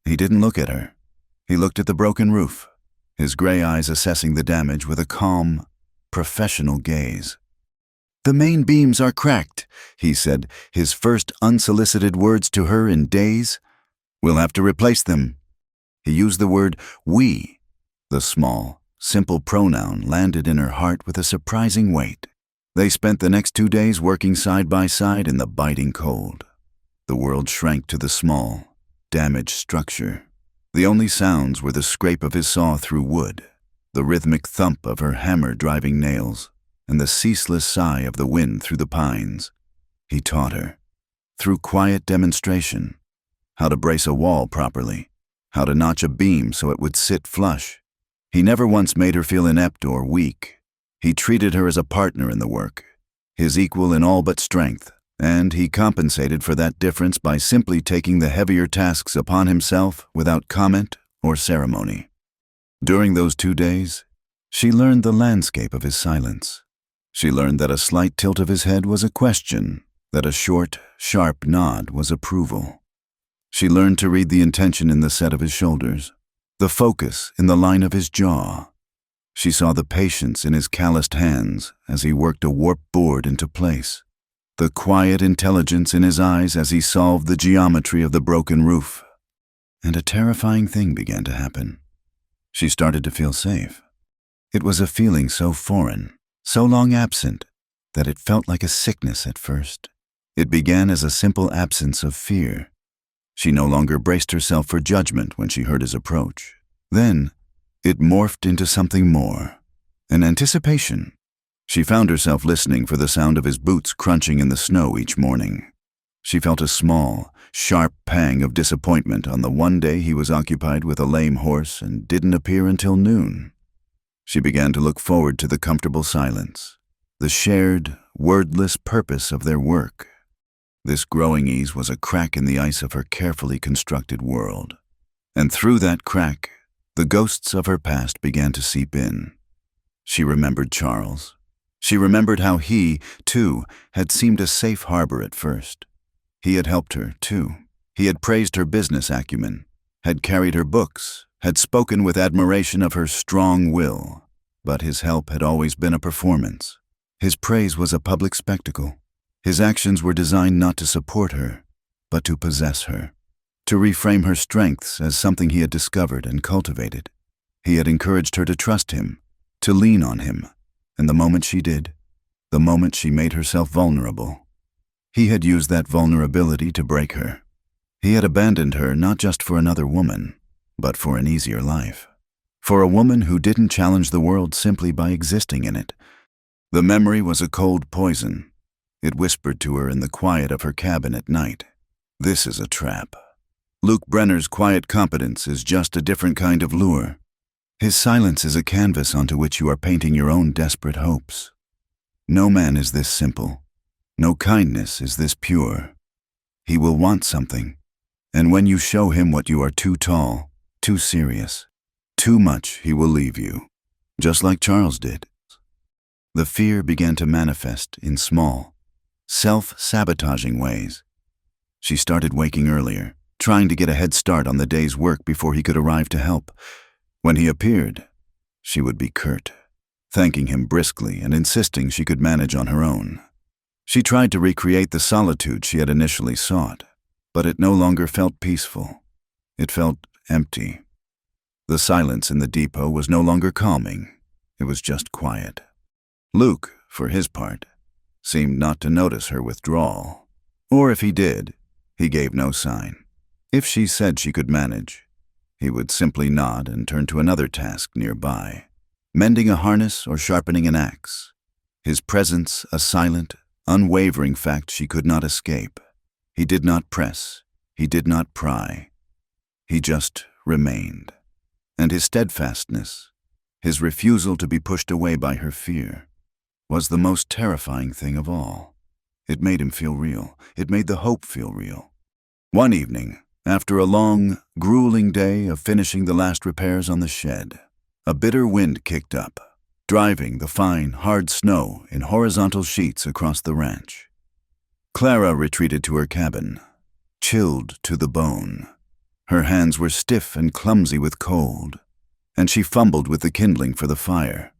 He didn't look at her. He looked at the broken roof, his gray eyes assessing the damage with a calm, professional gaze. "The main beams are cracked," he said, his first unsolicited words to her in days. "We'll have to replace them." He used the word we. The small, simple pronoun landed in her heart with a surprising weight. They spent the next 2 days working side by side in the biting cold. The world shrank to the small, damaged structure. The only sounds were the scrape of his saw through wood, the rhythmic thump of her hammer driving nails, and the ceaseless sigh of the wind through the pines. He taught her, through quiet demonstration, how to brace a wall properly, how to notch a beam so it would sit flush. He never once made her feel inept or weak. He treated her as a partner in the work, his equal in all but strength, and he compensated for that difference by simply taking the heavier tasks upon himself without comment or ceremony. During those 2 days, she learned the landscape of his silence. She learned that a slight tilt of his head was a question, that a short, sharp nod was approval. She learned to read the intention in the set of his shoulders, the focus in the line of his jaw. She saw the patience in his calloused hands as he worked a warped board into place, the quiet intelligence in his eyes as he solved the geometry of the broken roof. And a terrifying thing began to happen. She started to feel safe. It was a feeling so foreign, so long absent, that it felt like a sickness at first. It began as a simple absence of fear. She no longer braced herself for judgment when she heard his approach. Then, it morphed into something more, an anticipation. She found herself listening for the sound of his boots crunching in the snow each morning. She felt a small, sharp pang of disappointment on the one day he was occupied with a lame horse and didn't appear until noon. She began to look forward to the comfortable silence, the shared, wordless purpose of their work. This growing ease was a crack in the ice of her carefully constructed world. And through that crack, the ghosts of her past began to seep in. She remembered Charles. She remembered how he, too, had seemed a safe harbor at first. He had helped her, too. He had praised her business acumen, had carried her books, had spoken with admiration of her strong will. But his help had always been a performance. His praise was a public spectacle. His actions were designed not to support her, but to possess her, to reframe her strengths as something he had discovered and cultivated. He had encouraged her to trust him, to lean on him, and the moment she did, the moment she made herself vulnerable, he had used that vulnerability to break her. He had abandoned her not just for another woman, but for an easier life. For a woman who didn't challenge the world simply by existing in it. The memory was a cold poison. It whispered to her in the quiet of her cabin at night. This is a trap. Luke Brenner's quiet competence is just a different kind of lure. His silence is a canvas onto which you are painting your own desperate hopes. No man is this simple. No kindness is this pure. He will want something. And when you show him what you are too tall, too serious, too much, he will leave you. Just like Charles did. The fear began to manifest in small, self-sabotaging ways. She started waking earlier, trying to get a head start on the day's work before he could arrive to help. When he appeared, she would be curt, thanking him briskly and insisting she could manage on her own. She tried to recreate the solitude she had initially sought, but it no longer felt peaceful. It felt empty. The silence in the depot was no longer calming. It was just quiet. Luke, for his part, seemed not to notice her withdrawal. Or if he did, he gave no sign. If she said she could manage, he would simply nod and turn to another task nearby, mending a harness or sharpening an axe. His presence a silent, unwavering fact she could not escape. He did not press. He did not pry. He just remained. And his steadfastness, his refusal to be pushed away by her fear, was the most terrifying thing of all. It made him feel real. It made the hope feel real. One evening, after a long, grueling day of finishing the last repairs on the shed, a bitter wind kicked up, driving the fine, hard snow in horizontal sheets across the ranch. Clara retreated to her cabin, chilled to the bone. Her hands were stiff and clumsy with cold, and she fumbled with the kindling for the fire.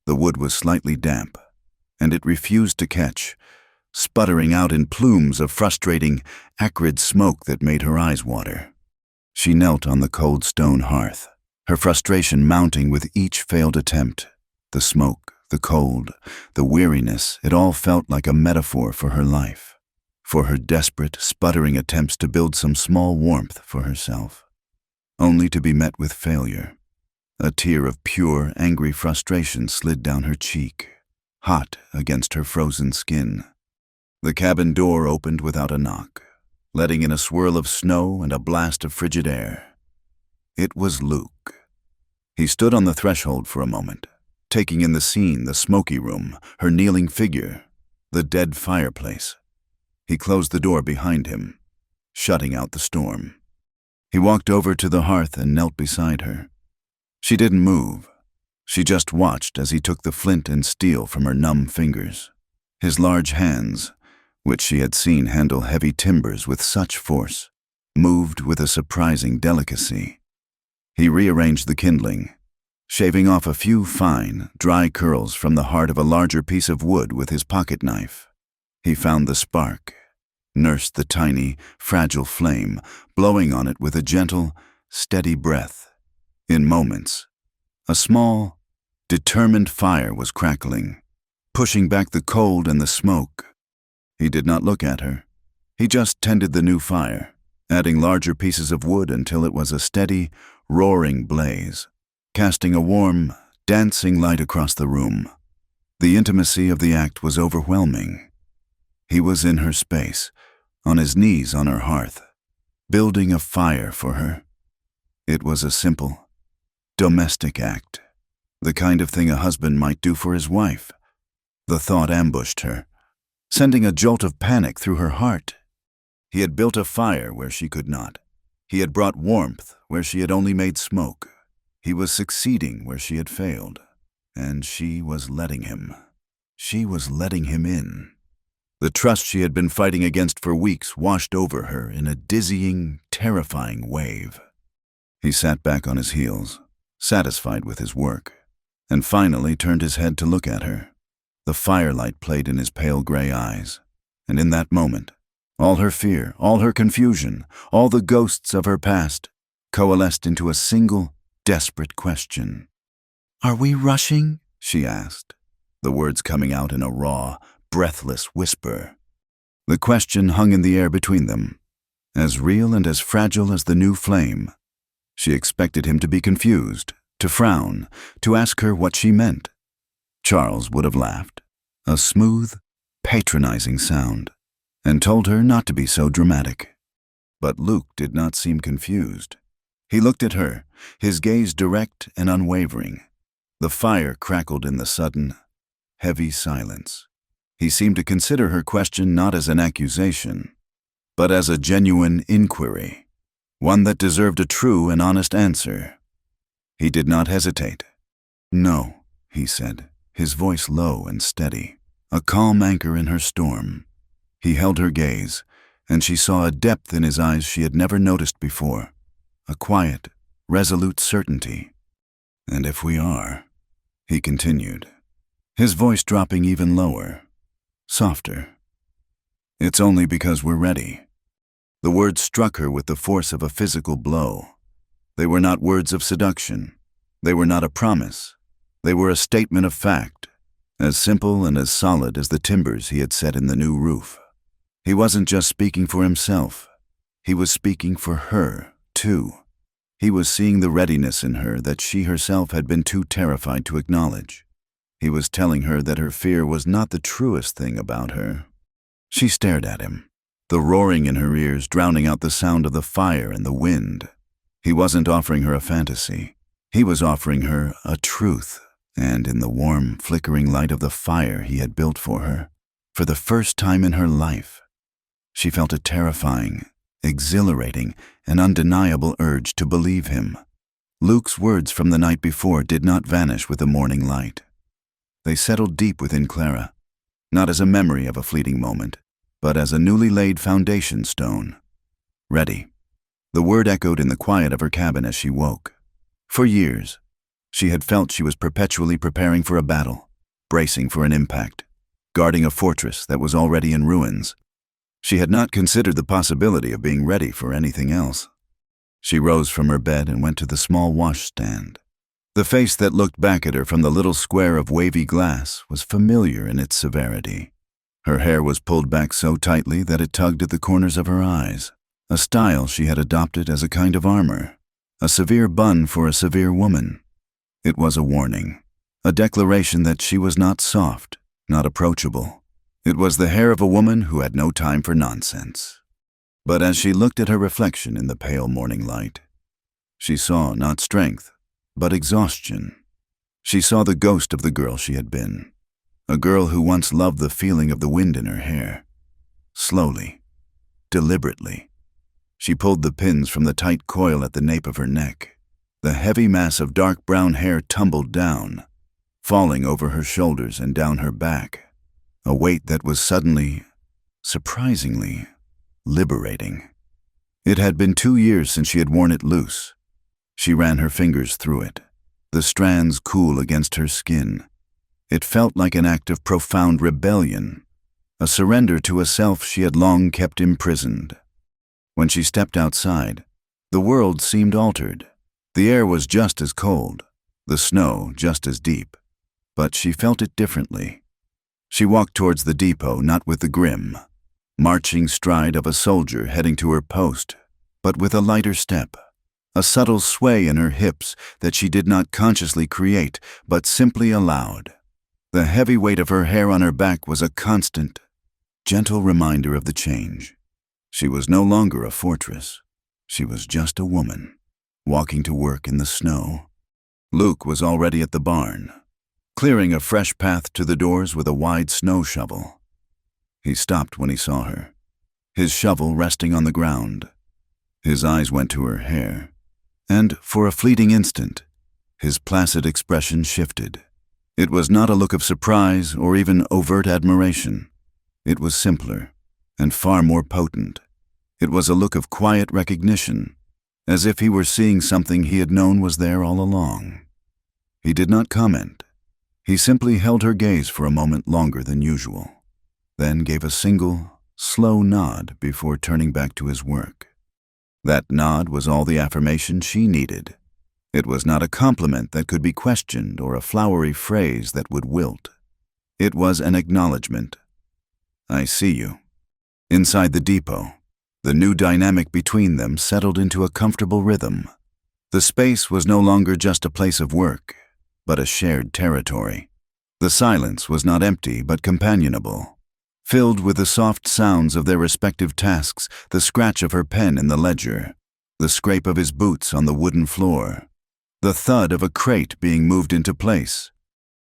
The wood was slightly damp, and it refused to catch, sputtering out in plumes of frustrating, acrid smoke that made her eyes water. She knelt on the cold stone hearth, her frustration mounting with each failed attempt. The smoke, the cold, the weariness, it all felt like a metaphor for her life, for her desperate, sputtering attempts to build some small warmth for herself, only to be met with failure. A tear of pure, angry frustration slid down her cheek, hot against her frozen skin. The cabin door opened without a knock, letting in a swirl of snow and a blast of frigid air. It was Luke. He stood on the threshold for a moment, taking in the scene, the smoky room, her kneeling figure, the dead fireplace. He closed the door behind him, shutting out the storm. He walked over to the hearth and knelt beside her. She didn't move. She just watched as he took the flint and steel from her numb fingers. His large hands, which she had seen handle heavy timbers with such force, moved with a surprising delicacy. He rearranged the kindling, shaving off a few fine, dry curls from the heart of a larger piece of wood with his pocket knife. He found the spark, nursed the tiny, fragile flame, blowing on it with a gentle, steady breath. In moments, a small, determined fire was crackling, pushing back the cold and the smoke. He did not look at her. He just tended the new fire, adding larger pieces of wood until it was a steady, roaring blaze, casting a warm, dancing light across the room. The intimacy of the act was overwhelming. He was in her space, on his knees on her hearth, building a fire for her. It was a simple, domestic act, the kind of thing a husband might do for his wife. The thought ambushed her, sending a jolt of panic through her heart. He had built a fire where she could not. He had brought warmth where she had only made smoke. He was succeeding where she had failed, and she was letting him. She was letting him in. The trust she had been fighting against for weeks washed over her in a dizzying, terrifying wave. He sat back on his heels, satisfied with his work, and finally turned his head to look at her. The firelight played in his pale gray eyes, and in that moment, all her fear, all her confusion, all the ghosts of her past coalesced into a single, desperate question. "Are we rushing?" she asked, the words coming out in a raw, breathless whisper. The question hung in the air between them, as real and as fragile as the new flame. She expected him to be confused, to frown, to ask her what she meant. Charles would have laughed, a smooth, patronizing sound, and told her not to be so dramatic. But Luke did not seem confused. He looked at her, his gaze direct and unwavering. The fire crackled in the sudden, heavy silence. He seemed to consider her question not as an accusation, but as a genuine inquiry, one that deserved a true and honest answer. He did not hesitate. "No," he said, his voice low and steady, a calm anchor in her storm. He held her gaze, and she saw a depth in his eyes she had never noticed before, a quiet, resolute certainty. "And if we are," he continued, his voice dropping even lower, softer, "it's only because we're ready." The words struck her with the force of a physical blow. They were not words of seduction. They were not a promise. They were a statement of fact, as simple and as solid as the timbers he had set in the new roof. He wasn't just speaking for himself. He was speaking for her, too. He was seeing the readiness in her that she herself had been too terrified to acknowledge. He was telling her that her fear was not the truest thing about her. She stared at him, the roaring in her ears drowning out the sound of the fire and the wind. He wasn't offering her a fantasy. He was offering her a truth, and in the warm, flickering light of the fire he had built for her, for the first time in her life, she felt a terrifying, exhilarating, and undeniable urge to believe him. Luke's words from the night before did not vanish with the morning light. They settled deep within Clara, not as a memory of a fleeting moment, but as a newly laid foundation stone. Ready. The word echoed in the quiet of her cabin as she woke. For years, she had felt she was perpetually preparing for a battle, bracing for an impact, guarding a fortress that was already in ruins. She had not considered the possibility of being ready for anything else. She rose from her bed and went to the small washstand. The face that looked back at her from the little square of wavy glass was familiar in its severity. Her hair was pulled back so tightly that it tugged at the corners of her eyes, a style she had adopted as a kind of armor, a severe bun for a severe woman. It was a warning, a declaration that she was not soft, not approachable. It was the hair of a woman who had no time for nonsense. But as she looked at her reflection in the pale morning light, she saw not strength, but exhaustion. She saw the ghost of the girl she had been, a girl who once loved the feeling of the wind in her hair. Slowly, deliberately, she pulled the pins from the tight coil at the nape of her neck. The heavy mass of dark brown hair tumbled down, falling over her shoulders and down her back, a weight that was suddenly, surprisingly, liberating. It had been 2 years since she had worn it loose. She ran her fingers through it, the strands cool against her skin. It felt like an act of profound rebellion, a surrender to a self she had long kept imprisoned. When she stepped outside, the world seemed altered. The air was just as cold, the snow just as deep, but she felt it differently. She walked towards the depot not with the grim, marching stride of a soldier heading to her post, but with a lighter step, a subtle sway in her hips that she did not consciously create, but simply allowed. The heavy weight of her hair on her back was a constant, gentle reminder of the change. She was no longer a fortress. She was just a woman, walking to work in the snow. Luke was already at the barn, clearing a fresh path to the doors with a wide snow shovel. He stopped when he saw her, his shovel resting on the ground. His eyes went to her hair, and for a fleeting instant, his placid expression shifted. It was not a look of surprise or even overt admiration. It was simpler and far more potent. It was a look of quiet recognition, as if he were seeing something he had known was there all along. He did not comment. He simply held her gaze for a moment longer than usual, then gave a single, slow nod before turning back to his work. That nod was all the affirmation she needed. It was not a compliment that could be questioned or a flowery phrase that would wilt. It was an acknowledgement. "I see you." Inside the depot, the new dynamic between them settled into a comfortable rhythm. The space was no longer just a place of work, but a shared territory. The silence was not empty but companionable, filled with the soft sounds of their respective tasks, the scratch of her pen in the ledger, the scrape of his boots on the wooden floor, the thud of a crate being moved into place.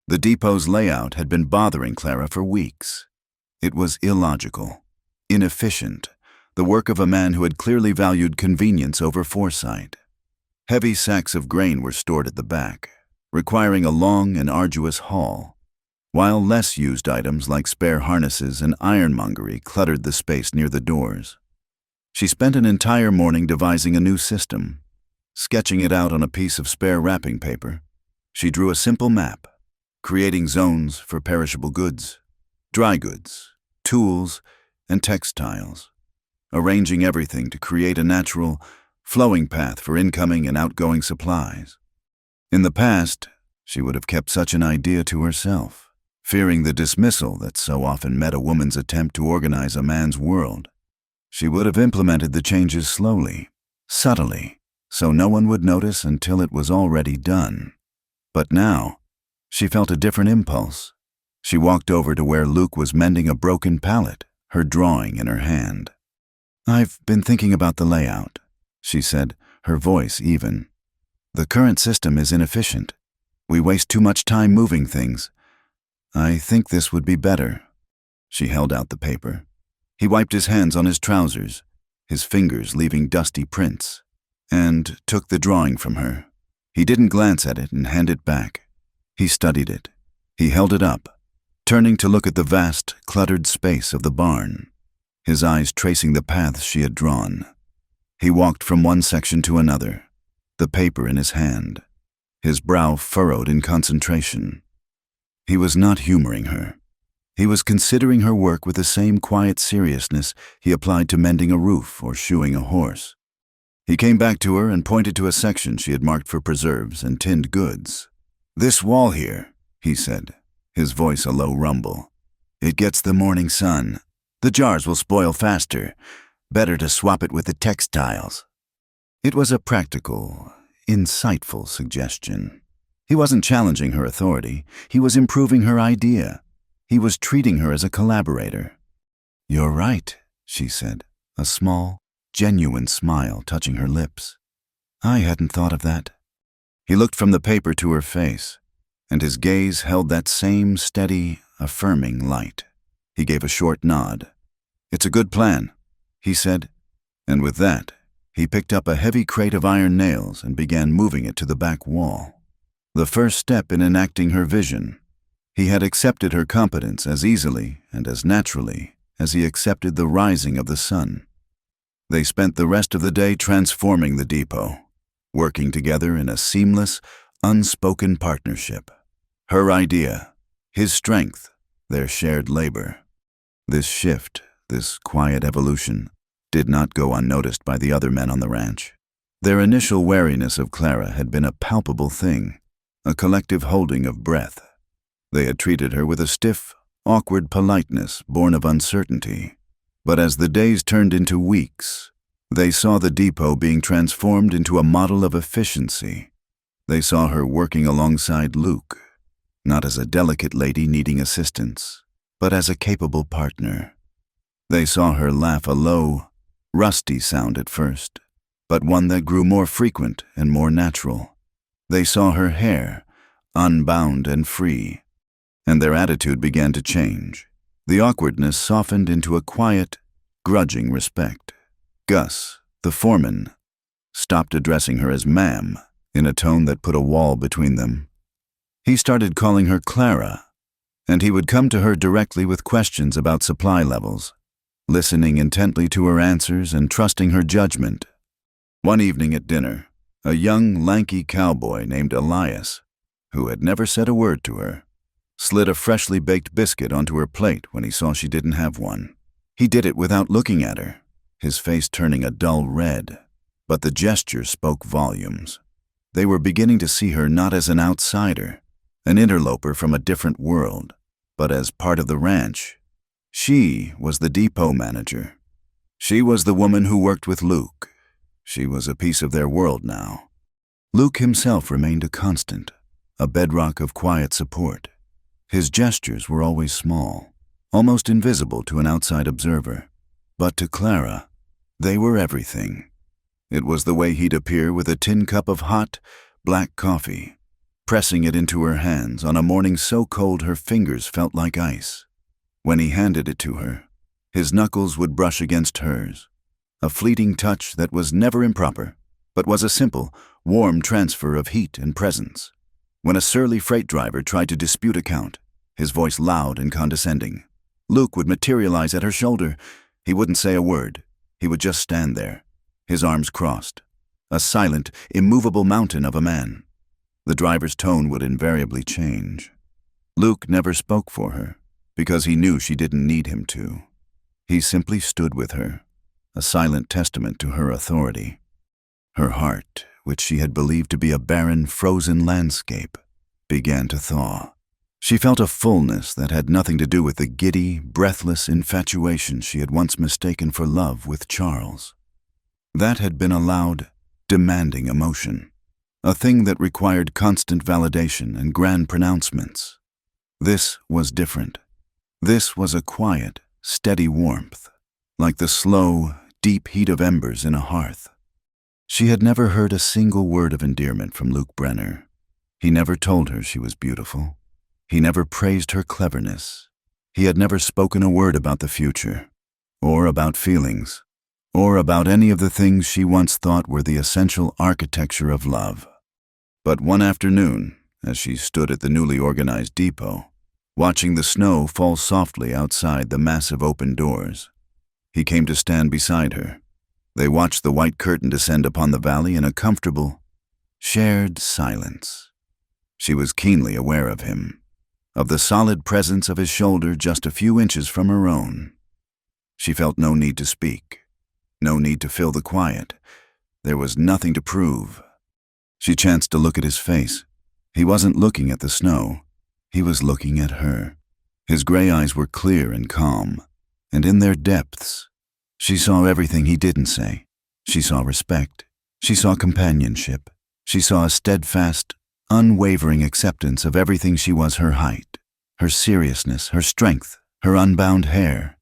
The depot's layout had been bothering Clara for weeks. It was illogical, inefficient, the work of a man who had clearly valued convenience over foresight. Heavy sacks of grain were stored at the back, requiring a long and arduous haul, while less used items like spare harnesses and ironmongery cluttered the space near the doors. She spent an entire morning devising a new system. Sketching it out on a piece of spare wrapping paper, she drew a simple map, creating zones for perishable goods, dry goods, tools, and textiles, arranging everything to create a natural, flowing path for incoming and outgoing supplies. In the past, she would have kept such an idea to herself, fearing the dismissal that so often met a woman's attempt to organize a man's world. She would have implemented the changes slowly, subtly, so no one would notice until it was already done. But now, she felt a different impulse. She walked over to where Luke was mending a broken pallet, her drawing in her hand. "I've been thinking about the layout," she said, her voice even. "The current system is inefficient. We waste too much time moving things. I think this would be better." She held out the paper. He wiped his hands on his trousers, his fingers leaving dusty prints, and took the drawing from her. He didn't glance at it and hand it back. He studied it. He held it up, turning to look at the vast, cluttered space of the barn, his eyes tracing the paths she had drawn. He walked from one section to another, the paper in his hand, his brow furrowed in concentration. He was not humoring her. He was considering her work with the same quiet seriousness he applied to mending a roof or shoeing a horse. He came back to her and pointed to a section she had marked for preserves and tinned goods. "This wall here," he said, his voice a low rumble. "It gets the morning sun. The jars will spoil faster. Better to swap it with the textiles." It was a practical, insightful suggestion. He wasn't challenging her authority. He was improving her idea. He was treating her as a collaborator. "You're right," she said, a small, genuine smile touching her lips. "I hadn't thought of that." He looked from the paper to her face, and his gaze held that same steady, affirming light. He gave a short nod. "It's a good plan," he said, and with that, he picked up a heavy crate of iron nails and began moving it to the back wall. The first step in enacting her vision. He had accepted her competence as easily and as naturally as he accepted the rising of the sun. They spent the rest of the day transforming the depot, working together in a seamless, unspoken partnership. Her idea, his strength, their shared labor. This shift, this quiet evolution, did not go unnoticed by the other men on the ranch. Their initial wariness of Clara had been a palpable thing, a collective holding of breath. They had treated her with a stiff, awkward politeness born of uncertainty. But as the days turned into weeks, they saw the depot being transformed into a model of efficiency. They saw her working alongside Luke, not as a delicate lady needing assistance, but as a capable partner. They saw her laugh a low, rusty sound at first, but one that grew more frequent and more natural. They saw her hair, unbound and free, and their attitude began to change. The awkwardness softened into a quiet, grudging respect. Gus, the foreman, stopped addressing her as ma'am in a tone that put a wall between them. He started calling her Clara, and he would come to her directly with questions about supply levels, listening intently to her answers and trusting her judgment. One evening at dinner, a young, lanky cowboy named Elias, who had never said a word to her, slid a freshly baked biscuit onto her plate when he saw she didn't have one. He did it without looking at her, his face turning a dull red, but the gesture spoke volumes. They were beginning to see her not as an outsider, an interloper from a different world, but as part of the ranch. She was the depot manager. She was the woman who worked with Luke. She was a piece of their world now. Luke himself remained a constant, a bedrock of quiet support. His gestures were always small, almost invisible to an outside observer. But to Clara, they were everything. It was the way he'd appear with a tin cup of hot, black coffee, pressing it into her hands on a morning so cold her fingers felt like ice. When he handed it to her, his knuckles would brush against hers, a fleeting touch that was never improper, but was a simple, warm transfer of heat and presence. When a surly freight driver tried to dispute a count, his voice loud and condescending, Luke would materialize at her shoulder. He wouldn't say a word. He would just stand there, his arms crossed, a silent, immovable mountain of a man. The driver's tone would invariably change. Luke never spoke for her, because he knew she didn't need him to. He simply stood with her, a silent testament to her authority. Her heart, which she had believed to be a barren, frozen landscape, began to thaw. She felt a fullness that had nothing to do with the giddy, breathless infatuation she had once mistaken for love with Charles. That had been a loud, demanding emotion, a thing that required constant validation and grand pronouncements. This was different. This was a quiet, steady warmth, like the slow, deep heat of embers in a hearth. She had never heard a single word of endearment from Luke Brenner. He never told her she was beautiful. He never praised her cleverness. He had never spoken a word about the future, or about feelings, or about any of the things she once thought were the essential architecture of love. But one afternoon, as she stood at the newly organized depot, watching the snow fall softly outside the massive open doors, he came to stand beside her. They watched the white curtain descend upon the valley in a comfortable, shared silence. She was keenly aware of him, of the solid presence of his shoulder just a few inches from her own. She felt no need to speak, no need to fill the quiet. There was nothing to prove. She chanced to look at his face. He wasn't looking at the snow. He was looking at her. His gray eyes were clear and calm, and in their depths, she saw everything he didn't say. She saw respect. She saw companionship. She saw a steadfast, unwavering acceptance of everything she was: her height, her seriousness, her strength, her unbound hair.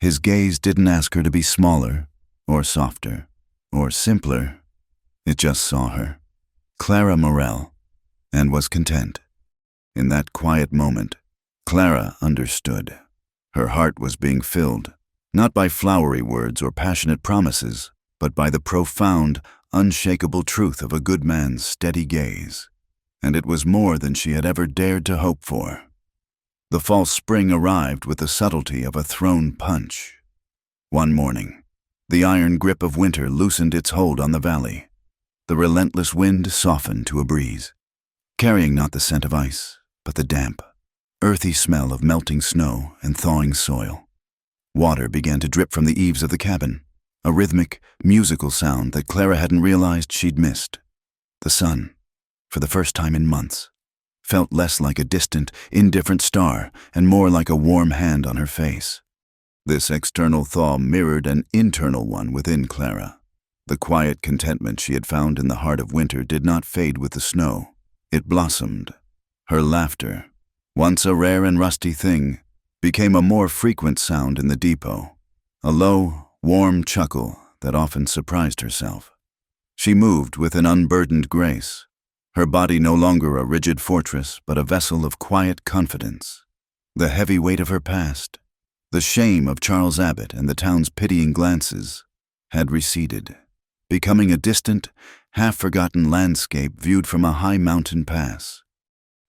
His gaze didn't ask her to be smaller, or softer, or simpler. It just saw her, Clara Morell, and was content. In that quiet moment, Clara understood. Her heart was being filled, not by flowery words or passionate promises, but by the profound, unshakable truth of a good man's steady gaze. And it was more than she had ever dared to hope for. The false spring arrived with the subtlety of a thrown punch. One morning, the iron grip of winter loosened its hold on the valley. The relentless wind softened to a breeze, carrying not the scent of ice, but the damp, earthy smell of melting snow and thawing soil. Water began to drip from the eaves of the cabin, a rhythmic, musical sound that Clara hadn't realized she'd missed. The sun, for the first time in months, felt less like a distant, indifferent star and more like a warm hand on her face. This external thaw mirrored an internal one within Clara. The quiet contentment she had found in the heart of winter did not fade with the snow. It blossomed. Her laughter, once a rare and rusty thing, became a more frequent sound in the depot, a low, warm chuckle that often surprised herself. She moved with an unburdened grace, her body no longer a rigid fortress, but a vessel of quiet confidence. The heavy weight of her past, the shame of Charles Abbott and the town's pitying glances, had receded, becoming a distant, half-forgotten landscape viewed from a high mountain pass.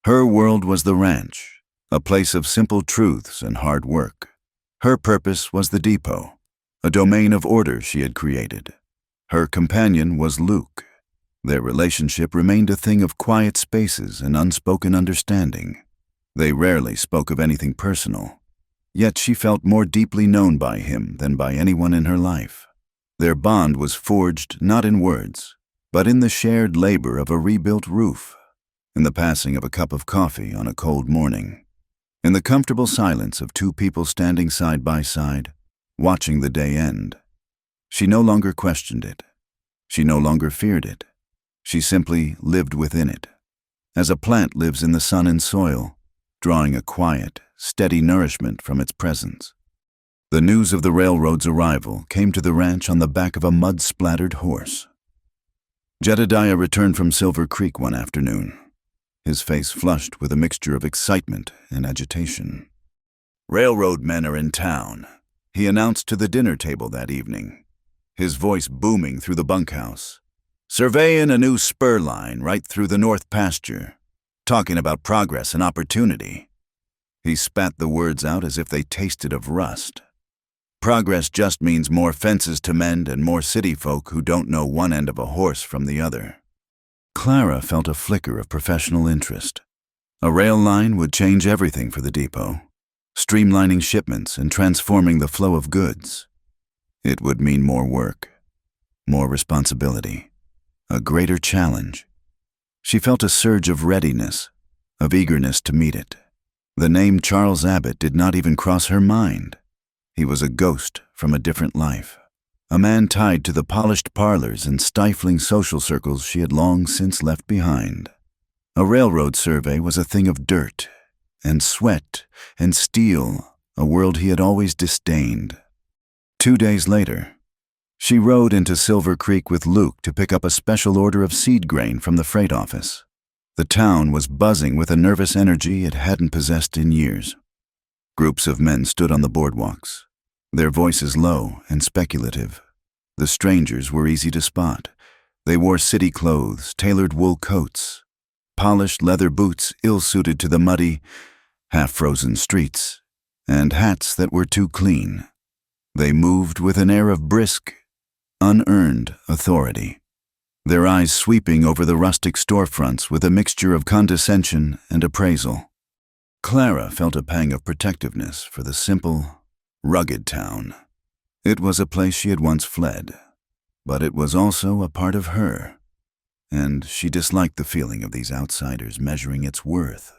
Her world was the ranch, a place of simple truths and hard work. Her purpose was the depot, a domain of order she had created. Her companion was Luke. Their relationship remained a thing of quiet spaces and unspoken understanding. They rarely spoke of anything personal, yet she felt more deeply known by him than by anyone in her life. Their bond was forged not in words, but in the shared labor of a rebuilt roof, in the passing of a cup of coffee on a cold morning, in the comfortable silence of two people standing side by side, watching the day end. She no longer questioned it. She no longer feared it. She simply lived within it, as a plant lives in the sun and soil, drawing a quiet, steady nourishment from its presence. The news of the railroad's arrival came to the ranch on the back of a mud-splattered horse. Jedediah returned from Silver Creek one afternoon, his face flushed with a mixture of excitement and agitation. "Railroad men are in town," he announced to the dinner table that evening, his voice booming through the bunkhouse. "Surveying a new spur line right through the north pasture, talking about progress and opportunity." He spat the words out as if they tasted of rust. "Progress just means more fences to mend and more city folk who don't know one end of a horse from the other." Clara felt a flicker of professional interest. A rail line would change everything for the depot, streamlining shipments and transforming the flow of goods. It would mean more work, more responsibility, a greater challenge. She felt a surge of readiness, of eagerness to meet it. The name Charles Abbott did not even cross her mind. He was a ghost from a different life, a man tied to the polished parlors and stifling social circles she had long since left behind. A railroad survey was a thing of dirt and sweat and steel, a world he had always disdained. 2 days later, she rode into Silver Creek with Luke to pick up a special order of seed grain from the freight office. The town was buzzing with a nervous energy it hadn't possessed in years. Groups of men stood on the boardwalks, their voices low and speculative. The strangers were easy to spot. They wore city clothes, tailored wool coats, polished leather boots ill-suited to the muddy, half-frozen streets, and hats that were too clean. They moved with an air of brisk, unearned authority, their eyes sweeping over the rustic storefronts with a mixture of condescension and appraisal. Clara felt a pang of protectiveness for the simple, rugged town. It was a place she had once fled, but it was also a part of her, and she disliked the feeling of these outsiders measuring its worth.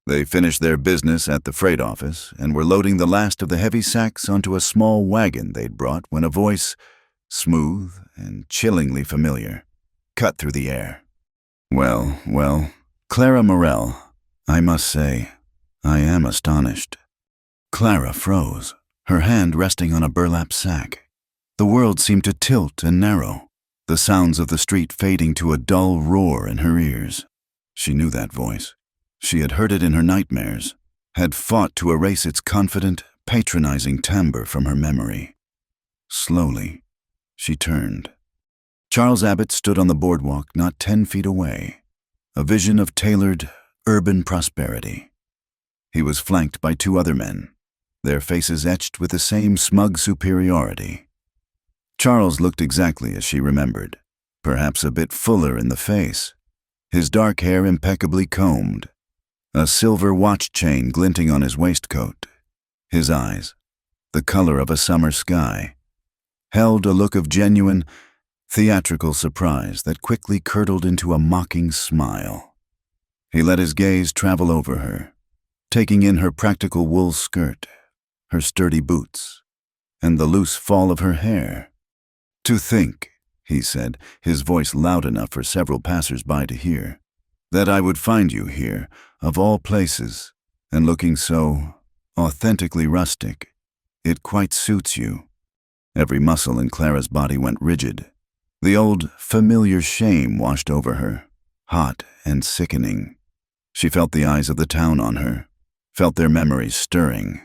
They finished their business at the freight office and were loading the last of the heavy sacks onto a small wagon they'd brought when a voice, smooth and chillingly familiar, cut through the air. Well, Clara Morell, I must say, I am astonished." Clara froze, her hand resting on a burlap sack. The world seemed to tilt and narrow, the sounds of the street fading to a dull roar in her ears. She knew that voice. She had heard it in her nightmares, had fought to erase its confident, patronizing timbre from her memory. Slowly, she turned. Charles Abbott stood on the boardwalk not 10 feet away, a vision of tailored, urban prosperity. He was flanked by 2 other men, their faces etched with the same smug superiority. Charles looked exactly as she remembered, perhaps a bit fuller in the face, his dark hair impeccably combed, a silver watch chain glinting on his waistcoat. His eyes, the color of a summer sky, held a look of genuine, theatrical surprise that quickly curdled into a mocking smile. He let his gaze travel over her, taking in her practical wool skirt, her sturdy boots, and the loose fall of her hair. "To think," he said, his voice loud enough for several passers-by to hear, "that I would find you here, of all places, and looking so authentically rustic. It quite suits you." Every muscle in Clara's body went rigid. The old, familiar shame washed over her. hot and sickening. She felt the eyes of the town on her, felt their memories stirring.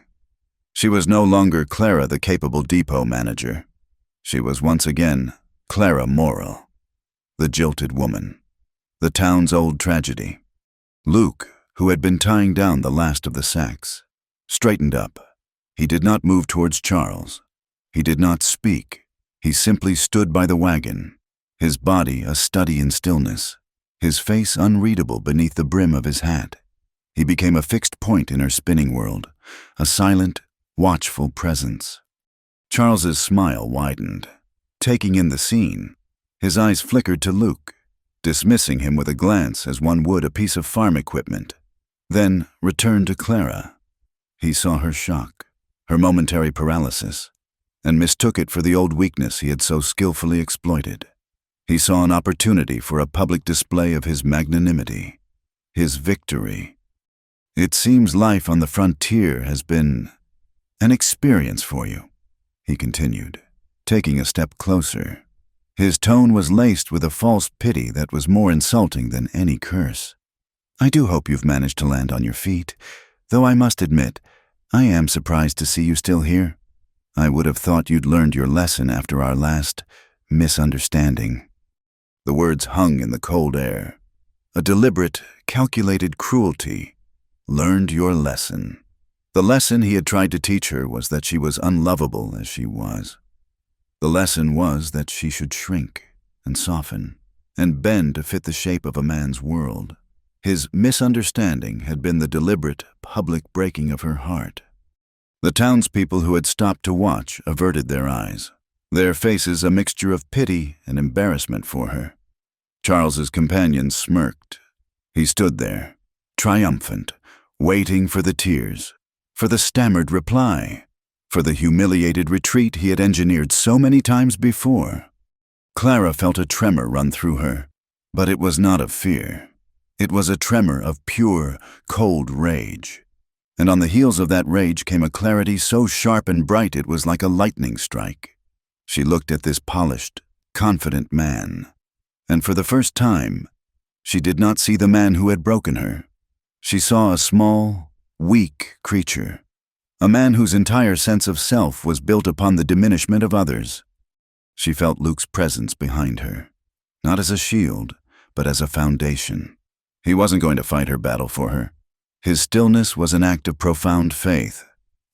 She was no longer Clara, the capable depot manager. She was once again Clara Morrill, the jilted woman, the town's old tragedy. Luke, who had been tying down the last of the sacks, straightened up. He did not move towards Charles. He did not speak. He simply stood by the wagon, his body a study in stillness, his face unreadable beneath the brim of his hat. He became a fixed point in her spinning world, a silent, watchful presence. Charles's smile widened, taking in the scene. His eyes flickered to Luke, dismissing him with a glance as one would a piece of farm equipment, then returned to Clara. He saw her shock, her momentary paralysis, and mistook it for the old weakness he had so skillfully exploited. He saw an opportunity for a public display of his magnanimity, his victory. "It seems life on the frontier has been an experience for you," he continued, taking a step closer. His tone was laced with a false pity that was more insulting than any curse. "I do hope you've managed to land on your feet, though I must admit, I am surprised to see you still here. I would have thought you'd learned your lesson after our last misunderstanding." The words hung in the cold air. A deliberate, calculated cruelty. Learned your lesson. The lesson he had tried to teach her was that she was unlovable as she was. The lesson was that she should shrink and soften and bend to fit the shape of a man's world. His misunderstanding had been the deliberate, public breaking of her heart. The townspeople who had stopped to watch averted their eyes, their faces a mixture of pity and embarrassment for her. Charles's companion smirked. He stood there, triumphant, waiting for the tears, for the stammered reply, for the humiliated retreat he had engineered so many times before. Clara felt a tremor run through her, but it was not of fear. It was a tremor of pure, cold rage. And on the heels of that rage came a clarity so sharp and bright it was like a lightning strike. She looked at this polished, confident man, and for the first time, she did not see the man who had broken her. She saw a small, weak creature, a man whose entire sense of self was built upon the diminishment of others. She felt Luke's presence behind her, not as a shield, but as a foundation. He wasn't going to fight her battle for her. His stillness was an act of profound faith.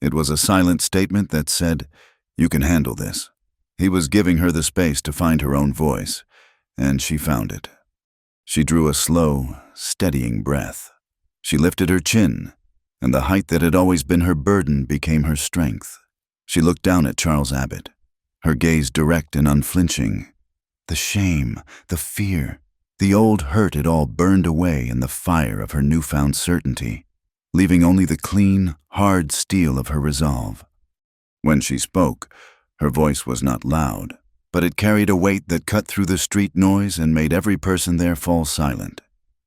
It was a silent statement that said, "You can handle this." He was giving her the space to find her own voice, and she found it. She drew a slow, steadying breath. She lifted her chin, and the height that had always been her burden became her strength. She looked down at Charles Abbott, her gaze direct and unflinching. The shame, the fear, the old hurt had all burned away in the fire of her newfound certainty, leaving only the clean, hard steel of her resolve. When she spoke, her voice was not loud, but it carried a weight that cut through the street noise and made every person there fall silent.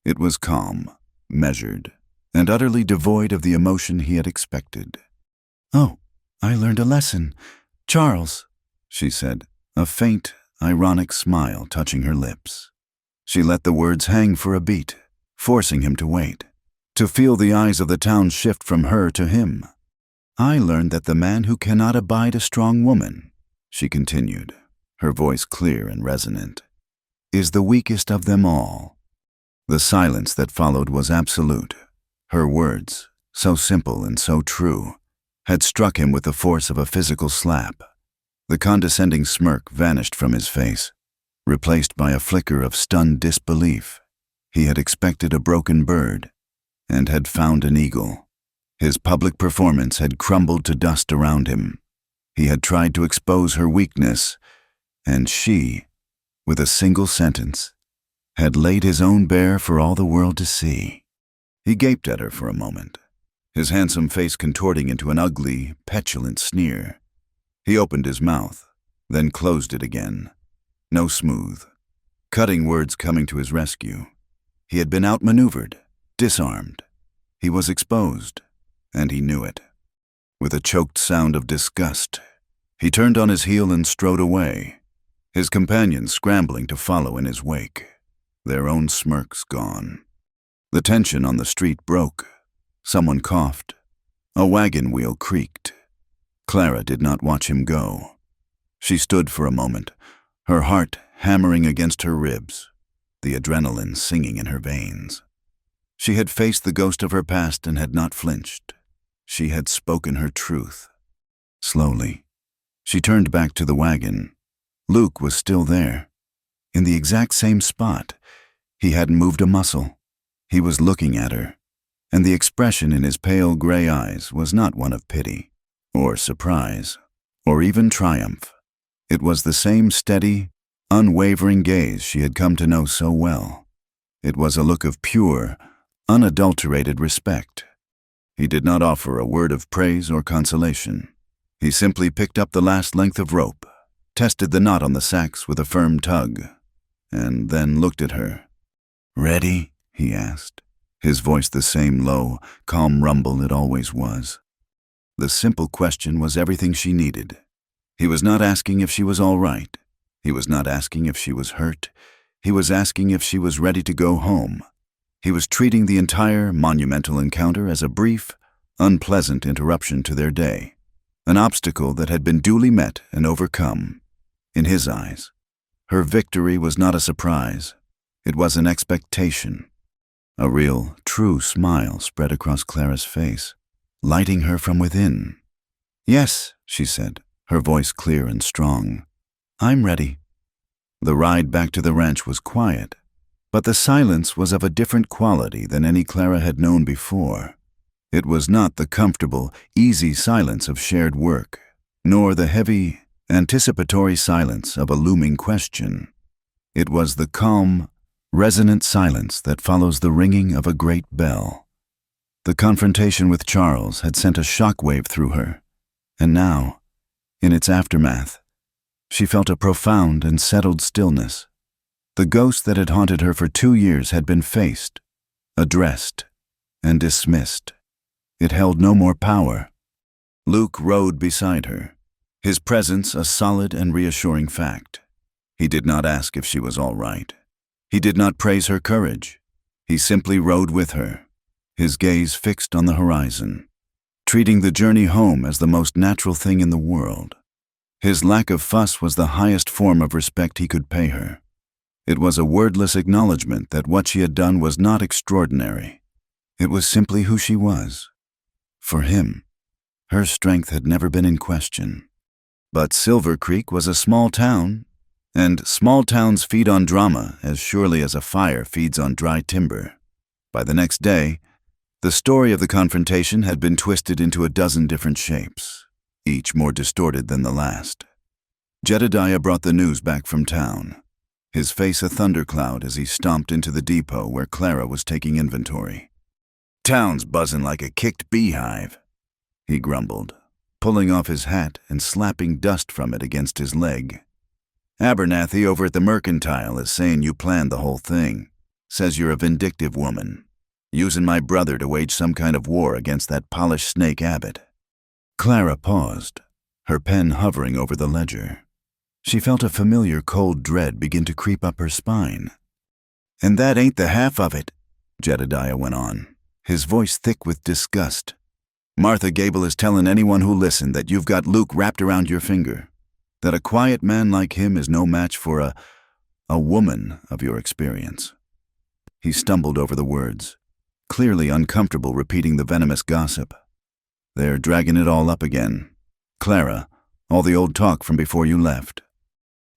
It was calm, measured, and utterly devoid of the emotion he had expected. "Oh, I learned a lesson, Charles," she said, a faint, ironic smile touching her lips. She let the words hang for a beat, forcing him to wait, to feel the eyes of the town shift from her to him. "I learned that the man who cannot abide a strong woman," she continued, her voice clear and resonant, "is the weakest of them all." The silence that followed was absolute. Her words, so simple and so true, had struck him with the force of a physical slap. The condescending smirk vanished from his face, replaced by a flicker of stunned disbelief. He had expected a broken bird, and had found an eagle. His public performance had crumbled to dust around him. He had tried to expose her weakness, and she, with a single sentence, had laid his own bare for all the world to see. He gaped at her for a moment, his handsome face contorting into an ugly, petulant sneer. He opened his mouth, then closed it again. No smooth, cutting words coming to his rescue. He had been outmaneuvered, disarmed. He was exposed, and he knew it. With a choked sound of disgust, he turned on his heel and strode away, his companions scrambling to follow in his wake. their own smirks gone. The tension on the street broke. Someone coughed. A wagon wheel creaked. Clara did not watch him go. She stood for a moment, her heart hammering against her ribs, the adrenaline singing in her veins. She had faced the ghost of her past and had not flinched. She had spoken her truth. Slowly, she turned back to the wagon. Luke was still there, in the exact same spot. He hadn't moved a muscle. He was looking at her, and the expression in his pale gray eyes was not one of pity, or surprise, or even triumph. It was the same steady, unwavering gaze she had come to know so well. It was a look of pure, unadulterated respect. He did not offer a word of praise or consolation. He simply picked up the last length of rope, tested the knot on the sacks with a firm tug, and then looked at her. "Ready?" he asked, his voice the same low, calm rumble it always was. The simple question was everything she needed. He was not asking if she was all right. He was not asking if she was hurt. He was asking if she was ready to go home. He was treating the entire monumental encounter as a brief, unpleasant interruption to their day, an obstacle that had been duly met and overcome. In his eyes, her victory was not a surprise. It was an expectation. A real, true smile spread across Clara's face, lighting her from within. "Yes," she said, her voice clear and strong. "I'm ready." The ride back to the ranch was quiet, but the silence was of a different quality than any Clara had known before. It was not the comfortable, easy silence of shared work, nor the heavy, anticipatory silence of a looming question. It was the calm, resonant silence that follows the ringing of a great bell. The confrontation with Charles had sent a shockwave through her, and now, in its aftermath, she felt a profound and settled stillness. The ghost that had haunted her for 2 years had been faced, addressed, and dismissed. It held no more power. Luke rode beside her, his presence a solid and reassuring fact. He did not ask if she was all right. He did not praise her courage. He simply rode with her, his gaze fixed on the horizon, treating the journey home as the most natural thing in the world. His lack of fuss was the highest form of respect he could pay her. It was a wordless acknowledgement that what she had done was not extraordinary. It was simply who she was. For him, her strength had never been in question. But Silver Creek was a small town, and small towns feed on drama as surely as a fire feeds on dry timber. By the next day, the story of the confrontation had been twisted into a dozen different shapes, each more distorted than the last. Jedediah brought the news back from town, his face a thundercloud as he stomped into the depot where Clara was taking inventory. "Town's buzzing like a kicked beehive," he grumbled, pulling off his hat and slapping dust from it against his leg. "Abernathy over at the Mercantile is saying you planned the whole thing. Says you're a vindictive woman, using my brother to wage some kind of war against that polished snake Abbott." Clara paused, her pen hovering over the ledger. She felt a familiar cold dread begin to creep up her spine. "And that ain't the half of it," Jedediah went on, his voice thick with disgust. "Martha Gable is telling anyone who listened that you've got Luke wrapped around your finger, that a quiet man like him is no match for a woman of your experience." He stumbled over the words, clearly uncomfortable repeating the venomous gossip. "They're dragging it all up again. Clara, all the old talk from before you left."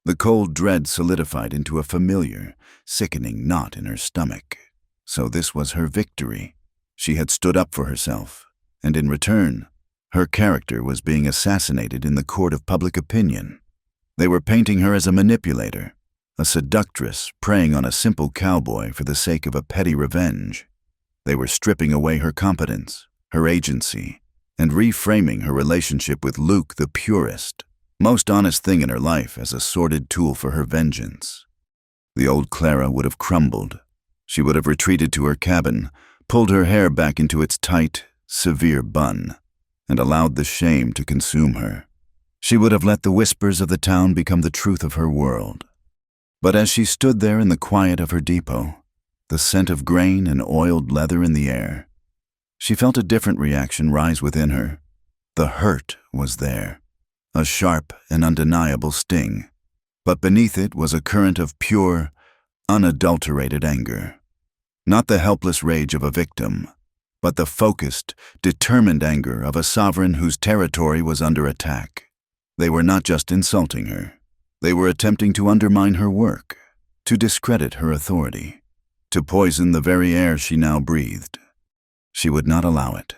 The cold dread solidified into a familiar, sickening knot in her stomach. So this was her victory. She had stood up for herself, and in return, her character was being assassinated in the court of public opinion. They were painting her as a manipulator, a seductress preying on a simple cowboy for the sake of a petty revenge. They were stripping away her competence, her agency, and reframing her relationship with Luke, the purest, most honest thing in her life, as a sordid tool for her vengeance. The old Clara would have crumbled. She would have retreated to her cabin, pulled her hair back into its tight, severe bun, and allowed the shame to consume her. She would have let the whispers of the town become the truth of her world. But as she stood there in the quiet of her depot, the scent of grain and oiled leather in the air, she felt a different reaction rise within her. The hurt was there, a sharp and undeniable sting, but beneath it was a current of pure, unadulterated anger. Not the helpless rage of a victim, but the focused, determined anger of a sovereign whose territory was under attack. They were not just insulting her. They were attempting to undermine her work, to discredit her authority, to poison the very air she now breathed. She would not allow it.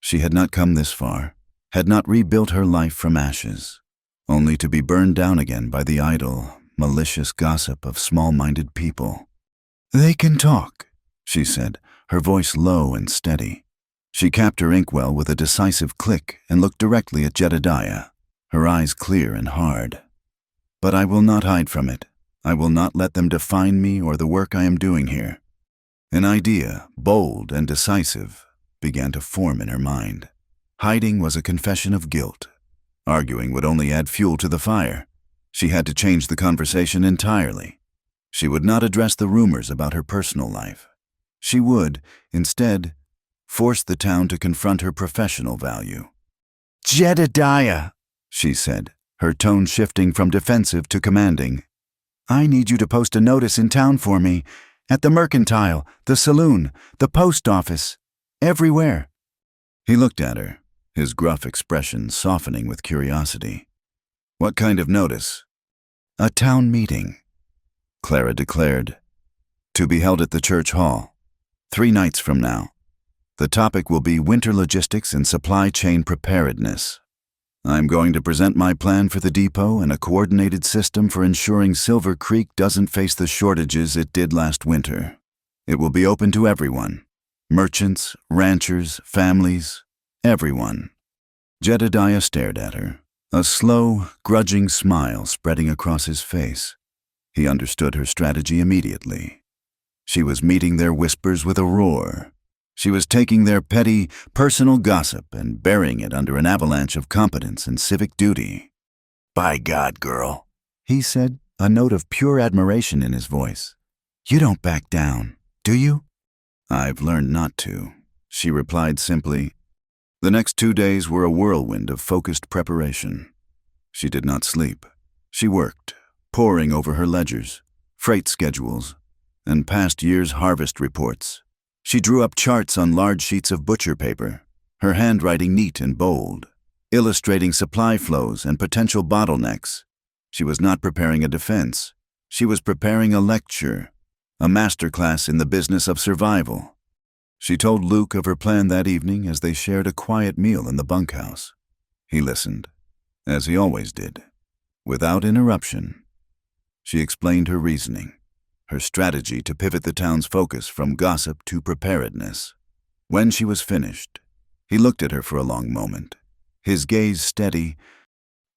She had not come this far, had not rebuilt her life from ashes, only to be burned down again by the idle, malicious gossip of small-minded people. "They can talk," she said, her voice low and steady. She capped her inkwell with a decisive click and looked directly at Jedediah, her eyes clear and hard. "But I will not hide from it. I will not let them define me or the work I am doing here." An idea, bold and decisive, began to form in her mind. Hiding was a confession of guilt. Arguing would only add fuel to the fire. She had to change the conversation entirely. She would not address the rumors about her personal life. She would, instead, force the town to confront her professional value. "Jedediah," she said, her tone shifting from defensive to commanding. "I need you to post a notice in town for me, at the mercantile, the saloon, the post office, everywhere." He looked at her, his gruff expression softening with curiosity. "What kind of notice?" "A town meeting," Clara declared, "to be held at the church hall, 3 nights from now. The topic will be winter logistics and supply chain preparedness. I'm going to present my plan for the depot and a coordinated system for ensuring Silver Creek doesn't face the shortages it did last winter. It will be open to everyone. Merchants, ranchers, families, everyone." Jedediah stared at her, a slow, grudging smile spreading across his face. He understood her strategy immediately. She was meeting their whispers with a roar. She was taking their petty, personal gossip and burying it under an avalanche of competence and civic duty. "By God, girl," he said, a note of pure admiration in his voice. "You don't back down, do you?" "I've learned not to," she replied simply. The next 2 days were a whirlwind of focused preparation. She did not sleep. She worked, poring over her ledgers, freight schedules, and past year's harvest reports. She drew up charts on large sheets of butcher paper, her handwriting neat and bold, illustrating supply flows and potential bottlenecks. She was not preparing a defense. She was preparing a lecture, a masterclass in the business of survival. She told Luke of her plan that evening as they shared a quiet meal in the bunkhouse. He listened, as he always did, without interruption. She explained her reasoning, her strategy to pivot the town's focus from gossip to preparedness. When she was finished, he looked at her for a long moment, his gaze steady.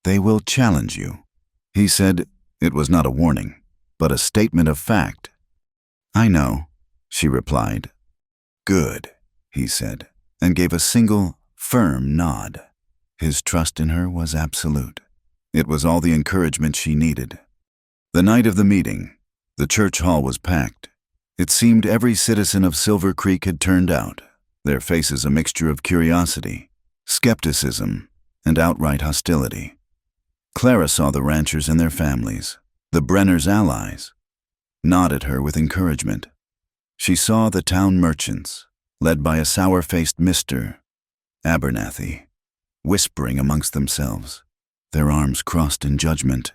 "They will challenge you," he said. It was not a warning, but a statement of fact. "I know," she replied. "Good," he said, and gave a single, firm nod. His trust in her was absolute. It was all the encouragement she needed. The night of the meeting, the church hall was packed. It seemed every citizen of Silver Creek had turned out, their faces a mixture of curiosity, skepticism, and outright hostility. Clara saw the ranchers and their families, the Brenners' allies, nod at her with encouragement. She saw the town merchants, led by a sour-faced Mr. Abernathy, whispering amongst themselves, their arms crossed in judgment,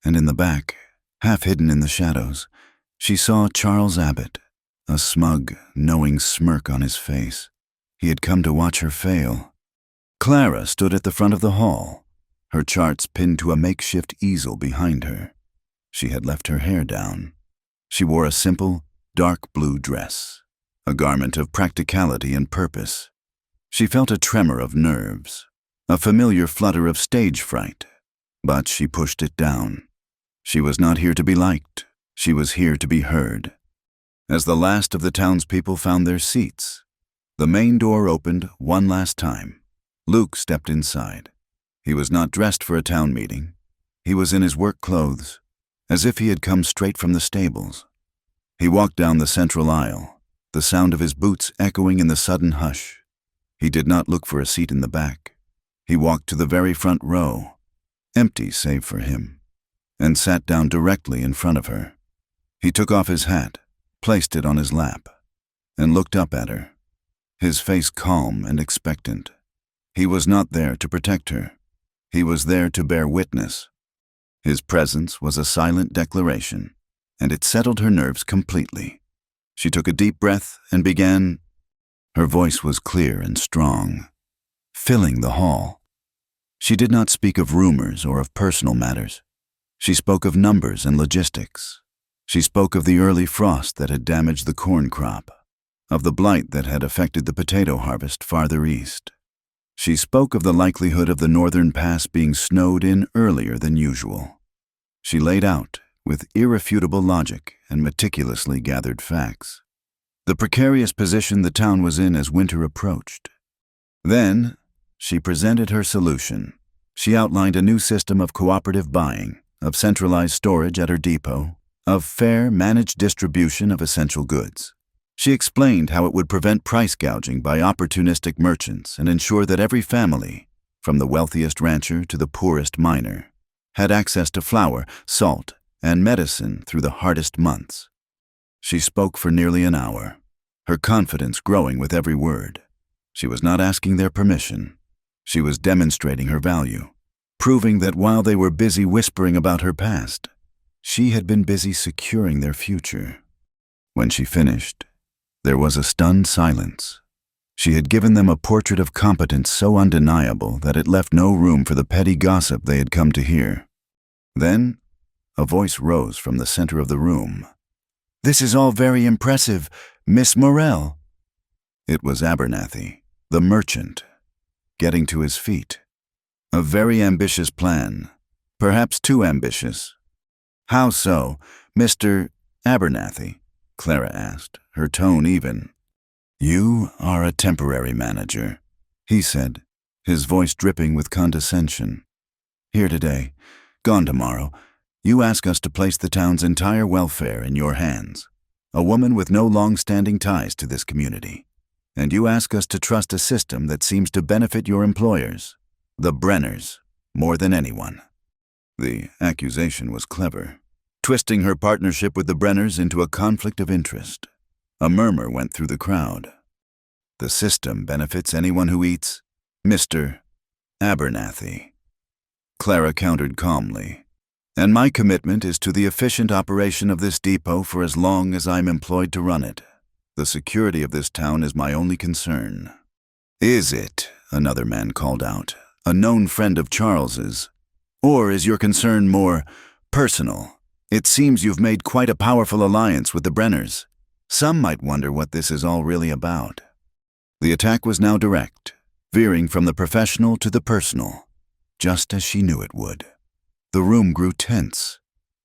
and in the back, half hidden in the shadows, she saw Charles Abbott, a smug, knowing smirk on his face. He had come to watch her fail. Clara stood at the front of the hall, her charts pinned to a makeshift easel behind her. She had left her hair down. She wore a simple, dark blue dress, a garment of practicality and purpose. She felt a tremor of nerves, a familiar flutter of stage fright, but she pushed it down. She was not here to be liked. She was here to be heard. As the last of the townspeople found their seats, the main door opened one last time. Luke stepped inside. He was not dressed for a town meeting. He was in his work clothes, as if he had come straight from the stables. He walked down the central aisle, the sound of his boots echoing in the sudden hush. He did not look for a seat in the back. He walked to the very front row, empty save for him, and sat down directly in front of her. He took off his hat, placed it on his lap, and looked up at her, his face calm and expectant. He was not there to protect her. He was there to bear witness. His presence was a silent declaration, and it settled her nerves completely. She took a deep breath and began. Her voice was clear and strong, filling the hall. She did not speak of rumors or of personal matters. She spoke of numbers and logistics. She spoke of the early frost that had damaged the corn crop, of the blight that had affected the potato harvest farther east. She spoke of the likelihood of the northern pass being snowed in earlier than usual. She laid out, with irrefutable logic and meticulously gathered facts, the precarious position the town was in as winter approached. Then, she presented her solution. She outlined a new system of cooperative buying, of centralized storage at her depot, of fair, managed distribution of essential goods. She explained how it would prevent price gouging by opportunistic merchants and ensure that every family, from the wealthiest rancher to the poorest miner, had access to flour, salt, and medicine through the hardest months. She spoke for nearly an hour, her confidence growing with every word. She was not asking their permission. She was demonstrating her value, proving that while they were busy whispering about her past, she had been busy securing their future. When she finished, there was a stunned silence. She had given them a portrait of competence so undeniable that it left no room for the petty gossip they had come to hear. Then, a voice rose from the center of the room. "This is all very impressive, Miss Morell." It was Abernathy, the merchant, getting to his feet. A very ambitious plan, perhaps too ambitious. "How so, Mr. Abernathy?" Clara asked, her tone even. "You are a temporary manager," he said, his voice dripping with condescension. "Here today, gone tomorrow. You ask us to place the town's entire welfare in your hands, a woman with no long-standing ties to this community. And you ask us to trust a system that seems to benefit your employers, the Brenners, more than anyone." The accusation was clever, twisting her partnership with the Brenners into a conflict of interest. A murmur went through the crowd. "The system benefits anyone who eats, Mr. Abernathy," Clara countered calmly. "And my commitment is to the efficient operation of this depot for as long as I'm employed to run it. The security of this town is my only concern." "Is it?" another man called out, a known friend of Charles's. "Or is your concern more personal? It seems you've made quite a powerful alliance with the Brenners. Some might wonder what this is all really about." The attack was now direct, veering from the professional to the personal, just as she knew it would. The room grew tense.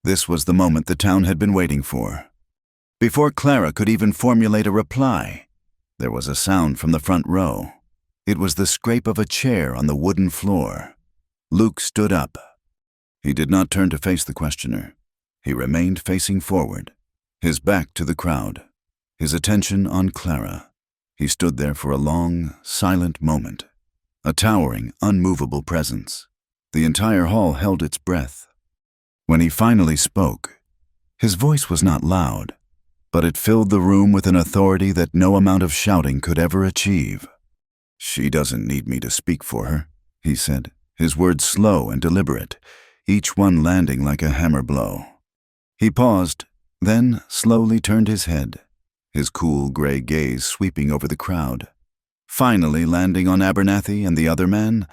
This was the moment the town had been waiting for. Before Clara could even formulate a reply, there was a sound from the front row. It was the scrape of a chair on the wooden floor. Luke stood up. He did not turn to face the questioner. He remained facing forward, his back to the crowd, his attention on Clara. He stood there for a long, silent moment, a towering, unmovable presence. The entire hall held its breath. When he finally spoke, his voice was not loud, but it filled the room with an authority that no amount of shouting could ever achieve. "She doesn't need me to speak for her," he said, his words slow and deliberate, each one landing like a hammer blow. He paused, then slowly turned his head, his cool gray gaze sweeping over the crowd, finally landing on Abernathy and the other man.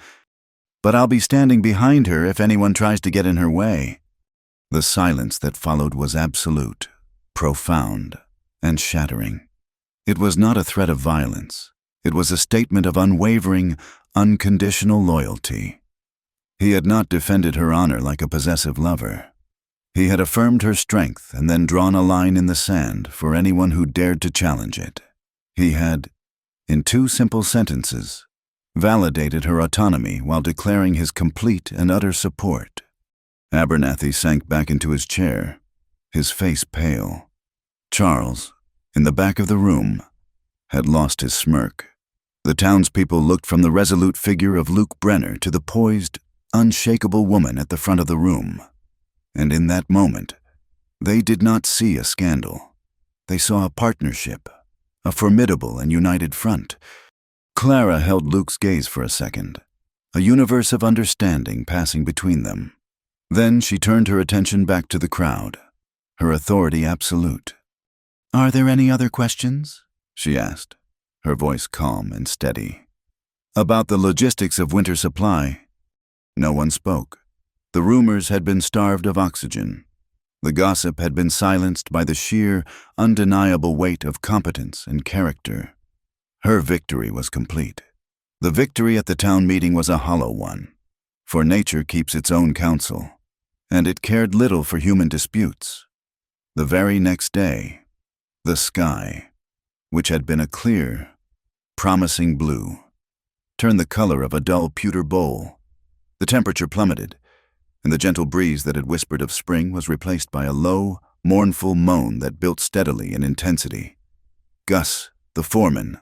"But I'll be standing behind her if anyone tries to get in her way." The silence that followed was absolute, profound, and shattering. It was not a threat of violence. It was a statement of unwavering, unconditional loyalty. He had not defended her honor like a possessive lover. He had affirmed her strength and then drawn a line in the sand for anyone who dared to challenge it. He had, in 2 simple sentences, validated her autonomy while declaring his complete and utter support. Abernathy sank back into his chair, his face pale. Charles, in the back of the room, had lost his smirk. The townspeople looked from the resolute figure of Luke Brenner to the poised, unshakable woman at the front of the room. And in that moment, they did not see a scandal. They saw a partnership, a formidable and united front. Clara held Luke's gaze for a second, a universe of understanding passing between them. Then she turned her attention back to the crowd, her authority absolute. "Are there any other questions?" she asked, her voice calm and steady. About the logistics of winter supply, no one spoke. The rumors had been starved of oxygen. The gossip had been silenced by the sheer, undeniable weight of competence and character. Her victory was complete. The victory at the town meeting was a hollow one, for nature keeps its own counsel, and it cared little for human disputes. The very next day, the sky, which had been a clear, promising blue, turned the color of a dull pewter bowl. The temperature plummeted, and the gentle breeze that had whispered of spring was replaced by a low, mournful moan that built steadily in intensity. Gus, the foreman,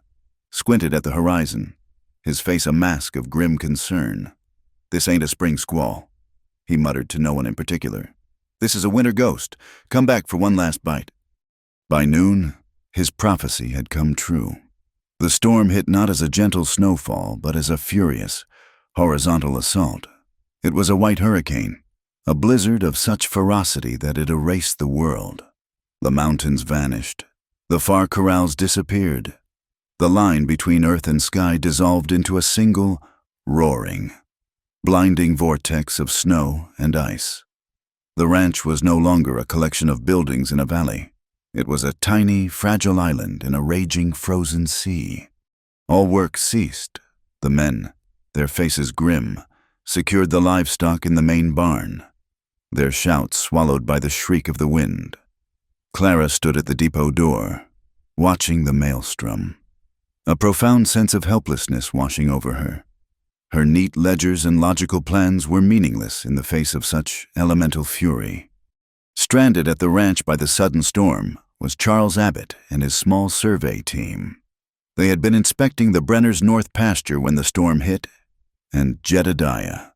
squinted at the horizon, his face a mask of grim concern. "This ain't a spring squall," he muttered to no one in particular. "This is a winter ghost. Come back for one last bite." By noon, his prophecy had come true. The storm hit not as a gentle snowfall, but as a furious, horizontal assault. It was a white hurricane, a blizzard of such ferocity that it erased the world. The mountains vanished. The far corrals disappeared. The line between earth and sky dissolved into a single, roaring, blinding vortex of snow and ice. The ranch was no longer a collection of buildings in a valley. It was a tiny, fragile island in a raging, frozen sea. All work ceased. The men, their faces grim, secured the livestock in the main barn, their shouts swallowed by the shriek of the wind. Clara stood at the depot door, watching the maelstrom, a profound sense of helplessness washing over her. Her neat ledgers and logical plans were meaningless in the face of such elemental fury. Stranded at the ranch by the sudden storm was Charles Abbott and his small survey team. They had been inspecting the Brenner's north pasture when the storm hit, and Jedediah,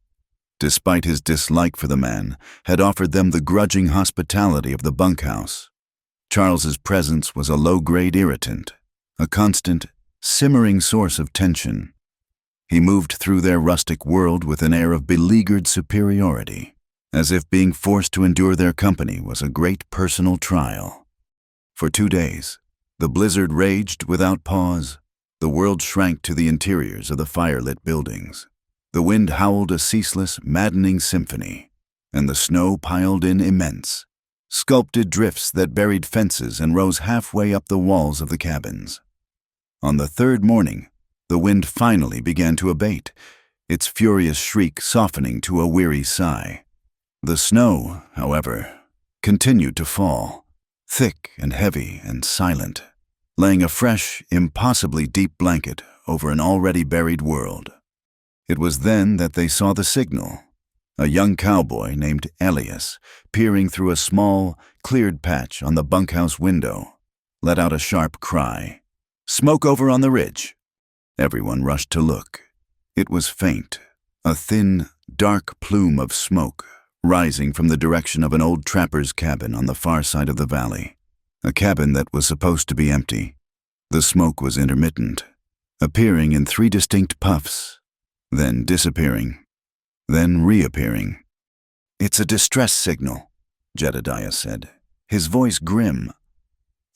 despite his dislike for the man, had offered them the grudging hospitality of the bunkhouse. Charles's presence was a low-grade irritant, a constant, simmering source of tension. He moved through their rustic world with an air of beleaguered superiority, as if being forced to endure their company was a great personal trial. For 2 days, the blizzard raged without pause. The world shrank to the interiors of the fire-lit buildings. The wind howled a ceaseless, maddening symphony, and the snow piled in immense, sculpted drifts that buried fences and rose halfway up the walls of the cabins. On the third morning, the wind finally began to abate, its furious shriek softening to a weary sigh. The snow, however, continued to fall, thick and heavy and silent, laying a fresh, impossibly deep blanket over an already buried world. It was then that they saw the signal. A young cowboy named Elias, peering through a small, cleared patch on the bunkhouse window, let out a sharp cry. "Smoke over on the ridge!" Everyone rushed to look. It was faint, a thin, dark plume of smoke rising from the direction of an old trapper's cabin on the far side of the valley, a cabin that was supposed to be empty. The smoke was intermittent, appearing in 3 distinct puffs, then disappearing, then reappearing. "It's a distress signal," Jedediah said, his voice grim.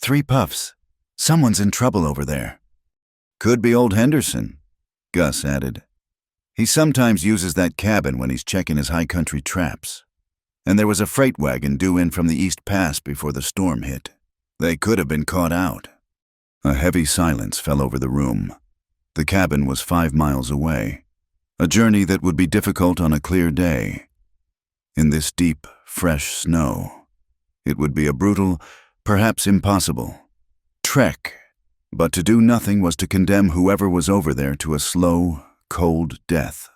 3 puffs. Someone's in trouble over there." "Could be old Henderson," Gus added. "He sometimes uses that cabin when he's checking his high country traps. And there was a freight wagon due in from the East Pass before the storm hit. They could have been caught out." A heavy silence fell over the room. The cabin was 5 miles away, a journey that would be difficult on a clear day. In this deep, fresh snow, it would be a brutal, perhaps impossible, trek, but to do nothing was to condemn whoever was over there to a slow, cold death.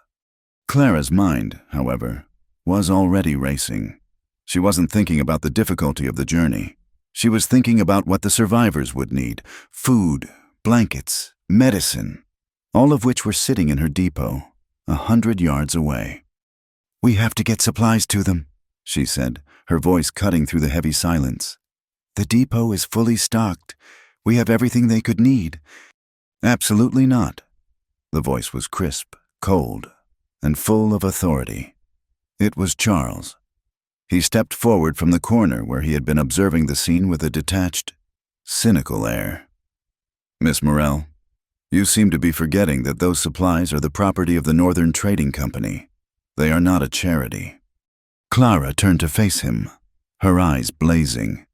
Clara's mind, however, was already racing. She wasn't thinking about the difficulty of the journey. She was thinking about what the survivors would need: food, blankets, medicine, all of which were sitting in her depot, 100 yards away. "We have to get supplies to them," she said, her voice cutting through the heavy silence. "The depot is fully stocked. We have everything they could need." "Absolutely not." The voice was crisp, cold, and full of authority. It was Charles. He stepped forward from the corner where he had been observing the scene with a detached, cynical air. "Miss Morell, you seem to be forgetting that those supplies are the property of the Northern Trading Company. They are not a charity." Clara turned to face him, her eyes blazing.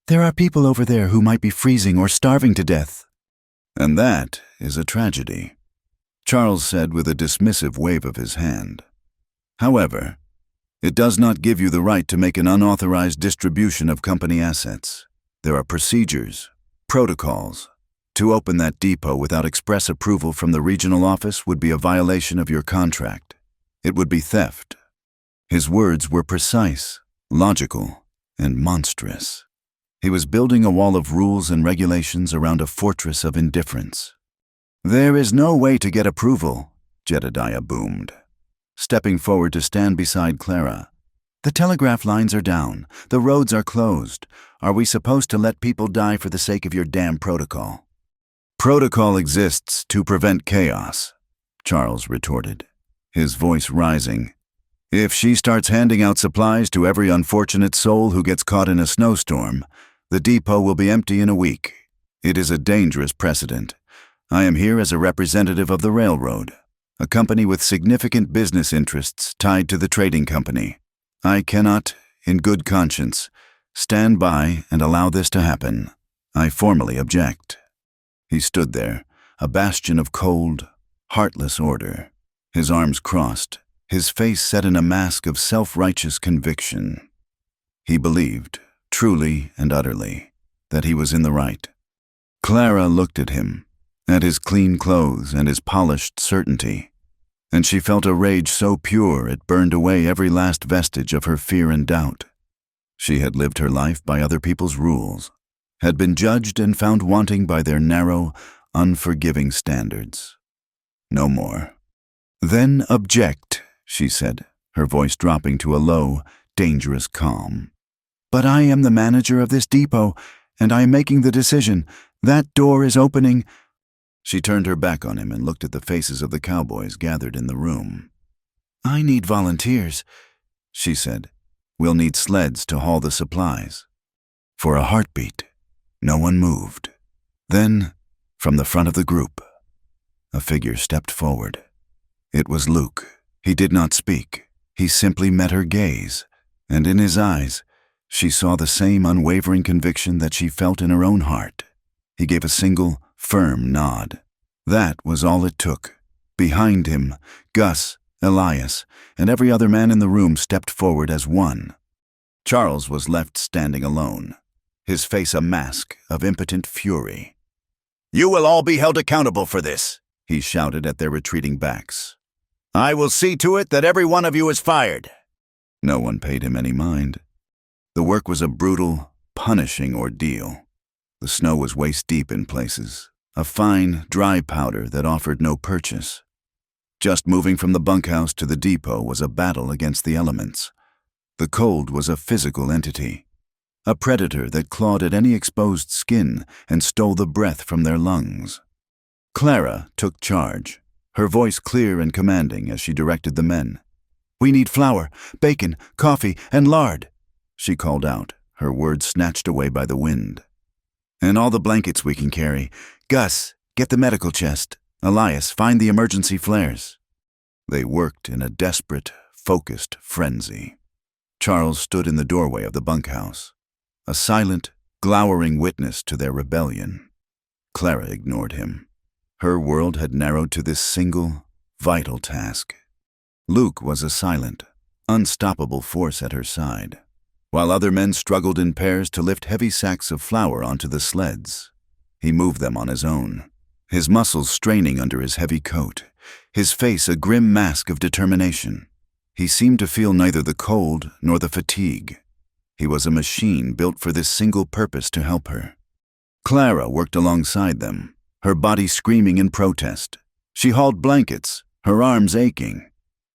"There are people over there who might be freezing or starving to death." "And that is a tragedy," Charles said with a dismissive wave of his hand. "However, it does not give you the right to make an unauthorized distribution of company assets. There are procedures, protocols. To open that depot without express approval from the regional office would be a violation of your contract. It would be theft." His words were precise, logical, and monstrous. He was building a wall of rules and regulations around a fortress of indifference. "There is no way to get approval," Jedediah boomed, stepping forward to stand beside Clara. "The telegraph lines are down. The roads are closed. Are we supposed to let people die for the sake of your damn protocol?" "Protocol exists to prevent chaos," Charles retorted, his voice rising. "If she starts handing out supplies to every unfortunate soul who gets caught in a snowstorm, the depot will be empty in a week. It is a dangerous precedent. I am here as a representative of the railroad, a company with significant business interests tied to the trading company. I cannot, in good conscience, stand by and allow this to happen. I formally object." He stood there, a bastion of cold, heartless order, his arms crossed, his face set in a mask of self-righteous conviction. He believed, truly and utterly, that he was in the right. Clara looked at him, at his clean clothes and his polished certainty, and she felt a rage so pure it burned away every last vestige of her fear and doubt. She had lived her life by other people's rules, had been judged and found wanting by their narrow, unforgiving standards. No more. "Then object," she said, her voice dropping to a low, dangerous calm. "But I am the manager of this depot, and I am making the decision. That door is opening." She turned her back on him and looked at the faces of the cowboys gathered in the room. "I need volunteers," she said. "We'll need sleds to haul the supplies." For a heartbeat, no one moved. Then, from the front of the group, a figure stepped forward. It was Luke. He did not speak. He simply met her gaze, and in his eyes, she saw the same unwavering conviction that she felt in her own heart. He gave a single, firm nod. That was all it took. Behind him, Gus, Elias, and every other man in the room stepped forward as one. Charles was left standing alone, his face a mask of impotent fury. "You will all be held accountable for this," he shouted at their retreating backs. "I will see to it that every one of you is fired." No one paid him any mind. The work was a brutal, punishing ordeal. The snow was waist-deep in places, a fine, dry powder that offered no purchase. Just moving from the bunkhouse to the depot was a battle against the elements. The cold was a physical entity, a predator that clawed at any exposed skin and stole the breath from their lungs. Clara took charge, her voice clear and commanding as she directed the men. "We need flour, bacon, coffee, and lard," she called out, her words snatched away by the wind. "And all the blankets we can carry. Gus, get the medical chest. Elias, find the emergency flares." They worked in a desperate, focused frenzy. Charles stood in the doorway of the bunkhouse, a silent, glowering witness to their rebellion. Clara ignored him. Her world had narrowed to this single, vital task. Luke was a silent, unstoppable force at her side, while other men struggled in pairs to lift heavy sacks of flour onto the sleds. He moved them on his own, his muscles straining under his heavy coat, his face a grim mask of determination. He seemed to feel neither the cold nor the fatigue. He was a machine built for this single purpose, to help her. Clara worked alongside them, her body screaming in protest. She hauled blankets, her arms aching.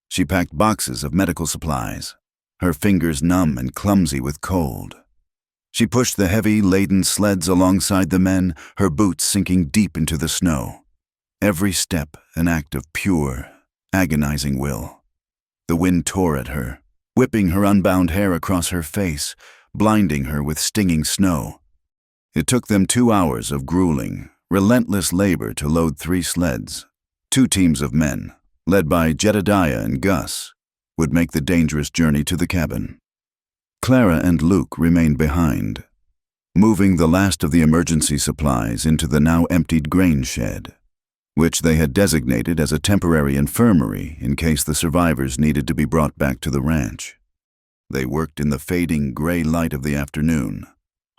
She packed boxes of medical supplies, her fingers numb and clumsy with cold. She pushed the heavy, laden sleds alongside the men, her boots sinking deep into the snow. Every step an act of pure, agonizing will. The wind tore at her, whipping her unbound hair across her face, blinding her with stinging snow. It took them 2 hours of grueling, relentless labor to load 3 sleds. 2 teams of men, led by Jedediah and Gus, would make the dangerous journey to the cabin. Clara and Luke remained behind, moving the last of the emergency supplies into the now emptied grain shed, which they had designated as a temporary infirmary in case the survivors needed to be brought back to the ranch. They worked in the fading gray light of the afternoon,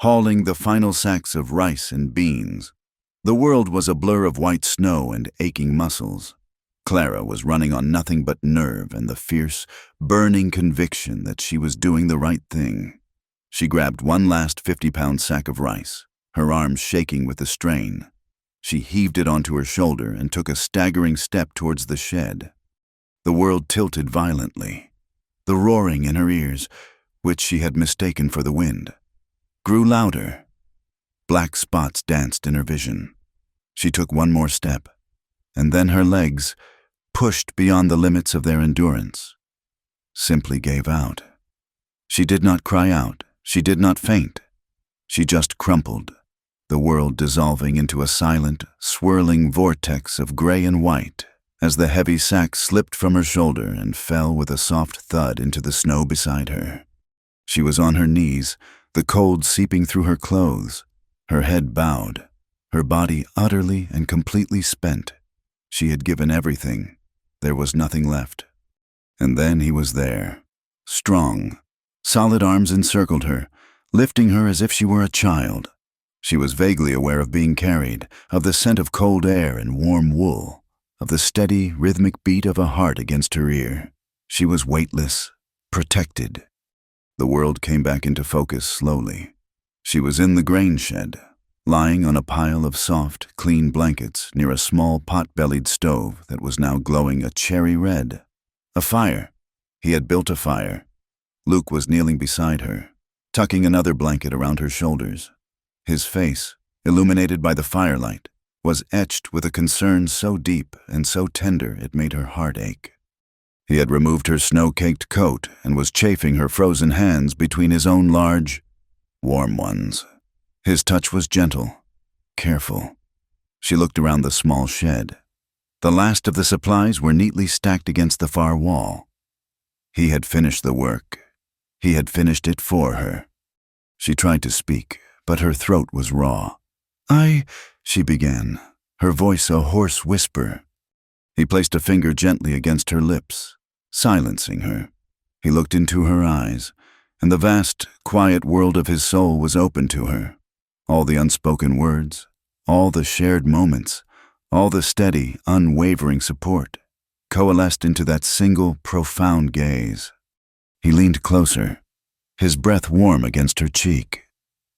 hauling the final sacks of rice and beans. The world was a blur of white snow and aching muscles. Clara was running on nothing but nerve and the fierce, burning conviction that she was doing the right thing. She grabbed one last 50-pound sack of rice, her arms shaking with the strain. She heaved it onto her shoulder and took a staggering step towards the shed. The world tilted violently. The roaring in her ears, which she had mistaken for the wind, grew louder. Black spots danced in her vision. She took one more step, and then her legs, pushed beyond the limits of their endurance, simply gave out. She did not cry out. She did not faint. She just crumpled, the world dissolving into a silent, swirling vortex of gray and white as the heavy sack slipped from her shoulder and fell with a soft thud into the snow beside her. She was on her knees, the cold seeping through her clothes, her head bowed, her body utterly and completely spent. She had given everything. There was nothing left. And then he was there, strong. Solid arms encircled her, lifting her as if she were a child. She was vaguely aware of being carried, of the scent of cold air and warm wool, of the steady, rhythmic beat of a heart against her ear. She was weightless, protected. The world came back into focus slowly. She was in the grain shed, lying on a pile of soft, clean blankets near a small pot-bellied stove that was now glowing a cherry red. A fire. He had built a fire. Luke was kneeling beside her, tucking another blanket around her shoulders. His face, illuminated by the firelight, was etched with a concern so deep and so tender it made her heart ache. He had removed her snow-caked coat and was chafing her frozen hands between his own large, warm ones. His touch was gentle, careful. She looked around the small shed. The last of the supplies were neatly stacked against the far wall. He had finished the work. He had finished it for her. She tried to speak, but her throat was raw. She began, her voice a hoarse whisper. He placed a finger gently against her lips, silencing her. He looked into her eyes, and the vast, quiet world of his soul was open to her. All the unspoken words, all the shared moments, all the steady, unwavering support, coalesced into that single, profound gaze. He leaned closer, his breath warm against her cheek.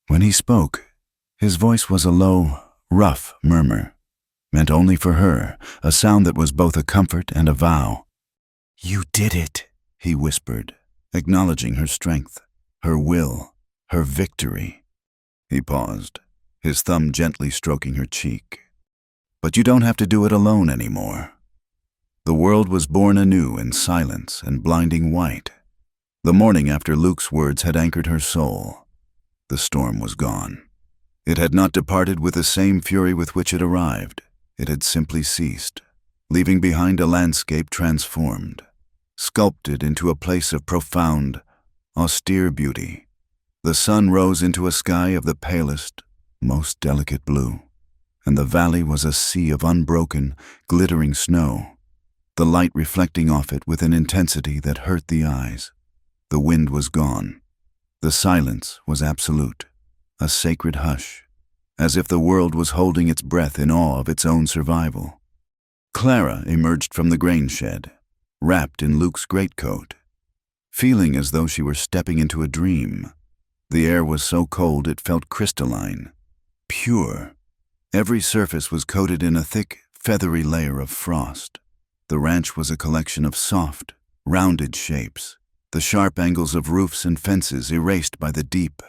When he spoke, his voice was a low, rough murmur, meant only for her, a sound that was both a comfort and a vow. "You did it," he whispered, acknowledging her strength, her will, her victory. He paused, his thumb gently stroking her cheek. "But you don't have to do it alone anymore." The world was born anew in silence and blinding white. The morning after Luke's words had anchored her soul. The storm was gone. It had not departed with the same fury with which it arrived. It had simply ceased, leaving behind a landscape transformed, sculpted into a place of profound, austere beauty. The sun rose into a sky of the palest, most delicate blue, and the valley was a sea of unbroken, glittering snow, the light reflecting off it with an intensity that hurt the eyes. The wind was gone. The silence was absolute, a sacred hush, as if the world was holding its breath in awe of its own survival. Clara emerged from the grain shed. wrapped in Luke's greatcoat, feeling as though she were stepping into a dream. The air was so cold it felt crystalline, pure. Every surface was coated in a thick, feathery layer of frost. The ranch was a collection of soft, rounded shapes, the sharp angles of roofs and fences erased by the deep,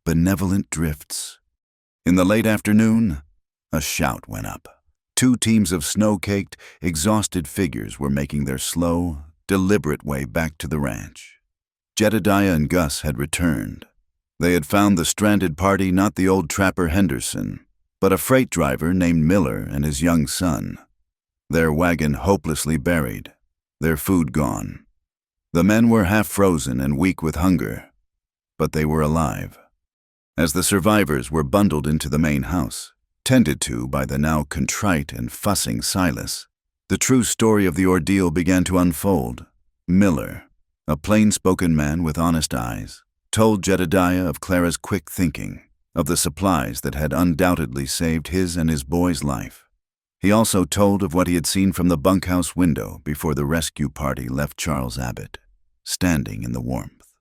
benevolent drifts. In the late afternoon, a shout went up. 2 teams of snow-caked, exhausted figures were making their slow, deliberate way back to the ranch. Jedediah and Gus had returned. They had found the stranded party not the old trapper Henderson, but a freight driver named Miller and his young son. Their wagon hopelessly buried, their food gone. The men were half frozen and weak with hunger, but they were alive. As the survivors were bundled into the main house, tended to by the now contrite and fussing Silas, the true story of the ordeal began to unfold. Miller, a plain-spoken man with honest eyes, told Jedediah of Clara's quick thinking, of the supplies that had undoubtedly saved his and his boy's life. He also told of what he had seen from the bunkhouse window before the rescue party left Charles Abbott, standing in the warmth,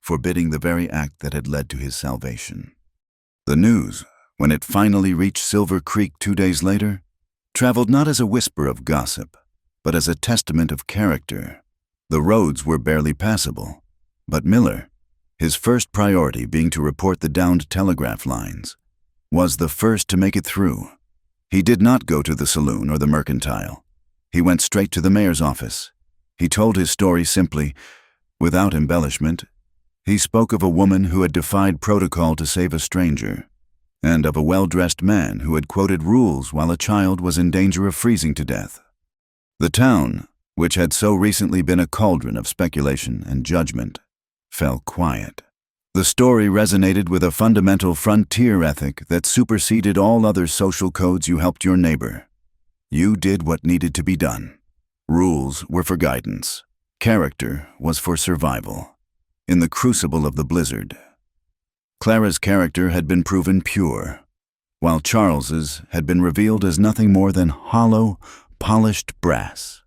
forbidding the very act that had led to his salvation. The news, when it finally reached Silver Creek 2 days later, traveled not as a whisper of gossip, but as a testament of character. The roads were barely passable, but Miller, his first priority being to report the downed telegraph lines, was the first to make it through. He did not go to the saloon or the mercantile. He went straight to the mayor's office. He told his story simply, without embellishment. He spoke of a woman who had defied protocol to save a stranger, and of a well-dressed man who had quoted rules while a child was in danger of freezing to death. The town, which had so recently been a cauldron of speculation and judgment, fell quiet. The story resonated with a fundamental frontier ethic that superseded all other social codes. You helped your neighbor. You did what needed to be done. Rules were for guidance. Character was for survival. In the crucible of the blizzard, Clara's character had been proven pure, while Charles's had been revealed as nothing more than hollow, polished brass.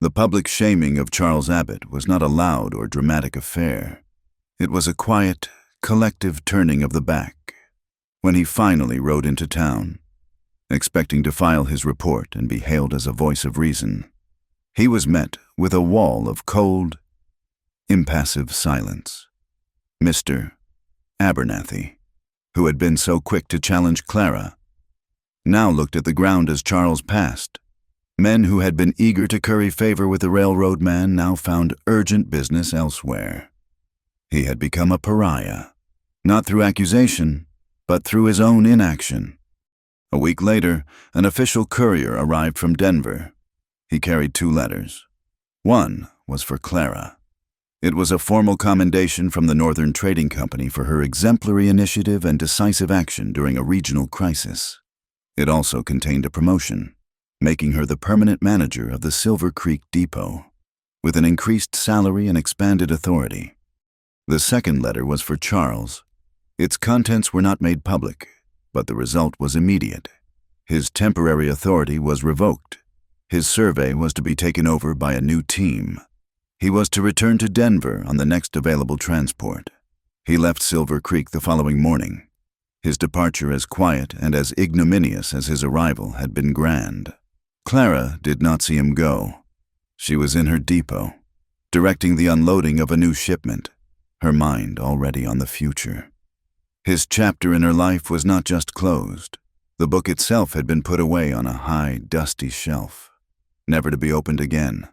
The public shaming of Charles Abbott was not a loud or dramatic affair. It was a quiet, collective turning of the back. When he finally rode into town, expecting to file his report and be hailed as a voice of reason, he was met with a wall of cold, impassive silence. Mr. Abernathy, who had been so quick to challenge Clara, now looked at the ground as Charles passed. Men who had been eager to curry favor with the railroad man now found urgent business elsewhere. He had become a pariah, not through accusation, but through his own inaction. A week later, an official courier arrived from Denver. He carried 2 letters. One was for Clara. It was a formal commendation from the Northern Trading Company for her exemplary initiative and decisive action during a regional crisis. It also contained a promotion, making her the permanent manager of the Silver Creek Depot, with an increased salary and expanded authority. The second letter was for Charles. Its contents were not made public, but the result was immediate. His temporary authority was revoked. His survey was to be taken over by a new team. He was to return to Denver on the next available transport. He left Silver Creek the following morning. His departure as quiet and as ignominious as his arrival had been grand. Clara did not see him go. She was in her depot, directing the unloading of a new shipment, her mind already on the future. His chapter in her life was not just closed. The book itself had been put away on a high, dusty shelf, never to be opened again.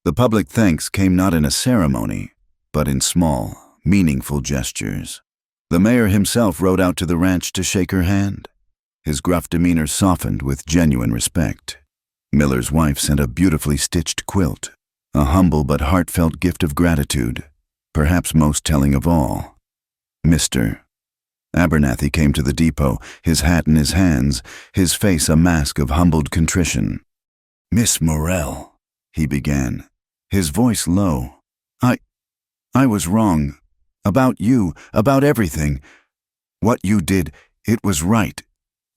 The public thanks came not in a ceremony, but in small, meaningful gestures. The mayor himself rode out to the ranch to shake her hand. His gruff demeanor softened with genuine respect. Miller's wife sent a beautifully stitched quilt, a humble but heartfelt gift of gratitude, perhaps most telling of all. Mr. Abernathy came to the depot, his hat in his hands, his face a mask of humbled contrition. "Miss Morell," he began, his voice low. I was wrong. About you, about everything. What you did, it was right.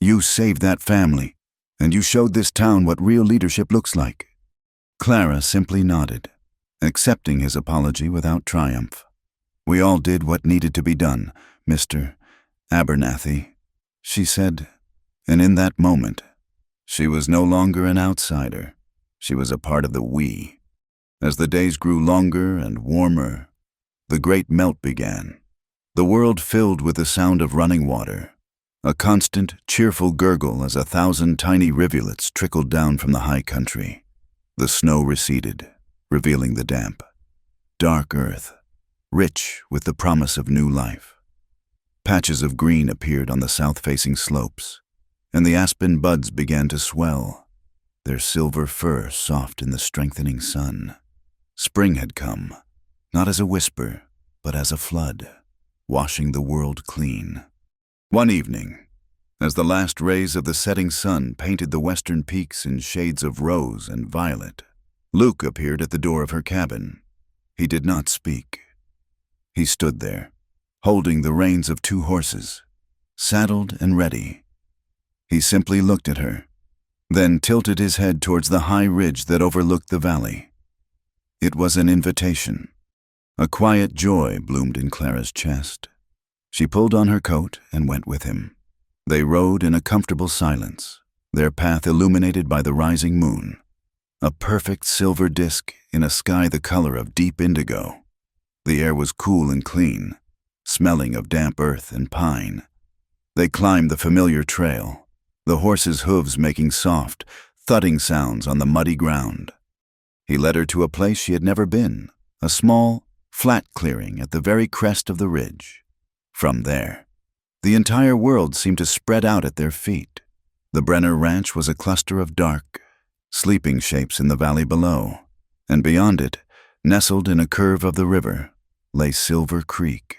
You saved that family, and you showed this town what real leadership looks like. Clara simply nodded, accepting his apology without triumph. "We all did what needed to be done, Mr. Abernathy," she said, and in that moment, she was no longer an outsider. She was a part of the we. As the days grew longer and warmer, the great melt began. The world filled with the sound of running water, a constant, cheerful gurgle as 1,000 tiny rivulets trickled down from the high country. The snow receded, revealing the damp, dark earth, rich with the promise of new life. Patches of green appeared on the south-facing slopes, and the aspen buds began to swell, their silver fur soft in the strengthening sun. Spring had come, not as a whisper, but as a flood, washing the world clean. One evening, as the last rays of the setting sun painted the western peaks in shades of rose and violet, Luke appeared at the door of her cabin. He did not speak. He stood there, holding the reins of 2 horses, saddled and ready. He simply looked at her, then tilted his head towards the high ridge that overlooked the valley. It was an invitation. A quiet joy bloomed in Clara's chest. She pulled on her coat and went with him. They rode in a comfortable silence, their path illuminated by the rising moon, a perfect silver disk in a sky the color of deep indigo. The air was cool and clean, smelling of damp earth and pine. They climbed the familiar trail, the horses' hooves making soft, thudding sounds on the muddy ground. He led her to a place she had never been, a small, flat clearing at the very crest of the ridge. From there, the entire world seemed to spread out at their feet. The Brenner Ranch was a cluster of dark, sleeping shapes in the valley below, and beyond it, nestled in a curve of the river, lay Silver Creek.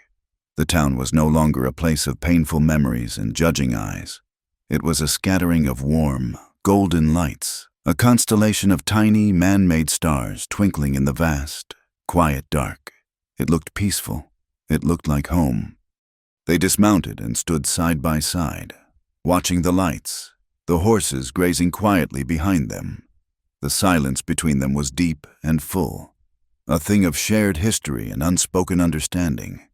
The town was no longer a place of painful memories and judging eyes. It was a scattering of warm, golden lights, a constellation of tiny, man-made stars twinkling in the vast, quiet dark. It looked peaceful. It looked like home. They dismounted and stood side by side, watching the lights, the horses grazing quietly behind them. The silence between them was deep and full, a thing of shared history and unspoken understanding.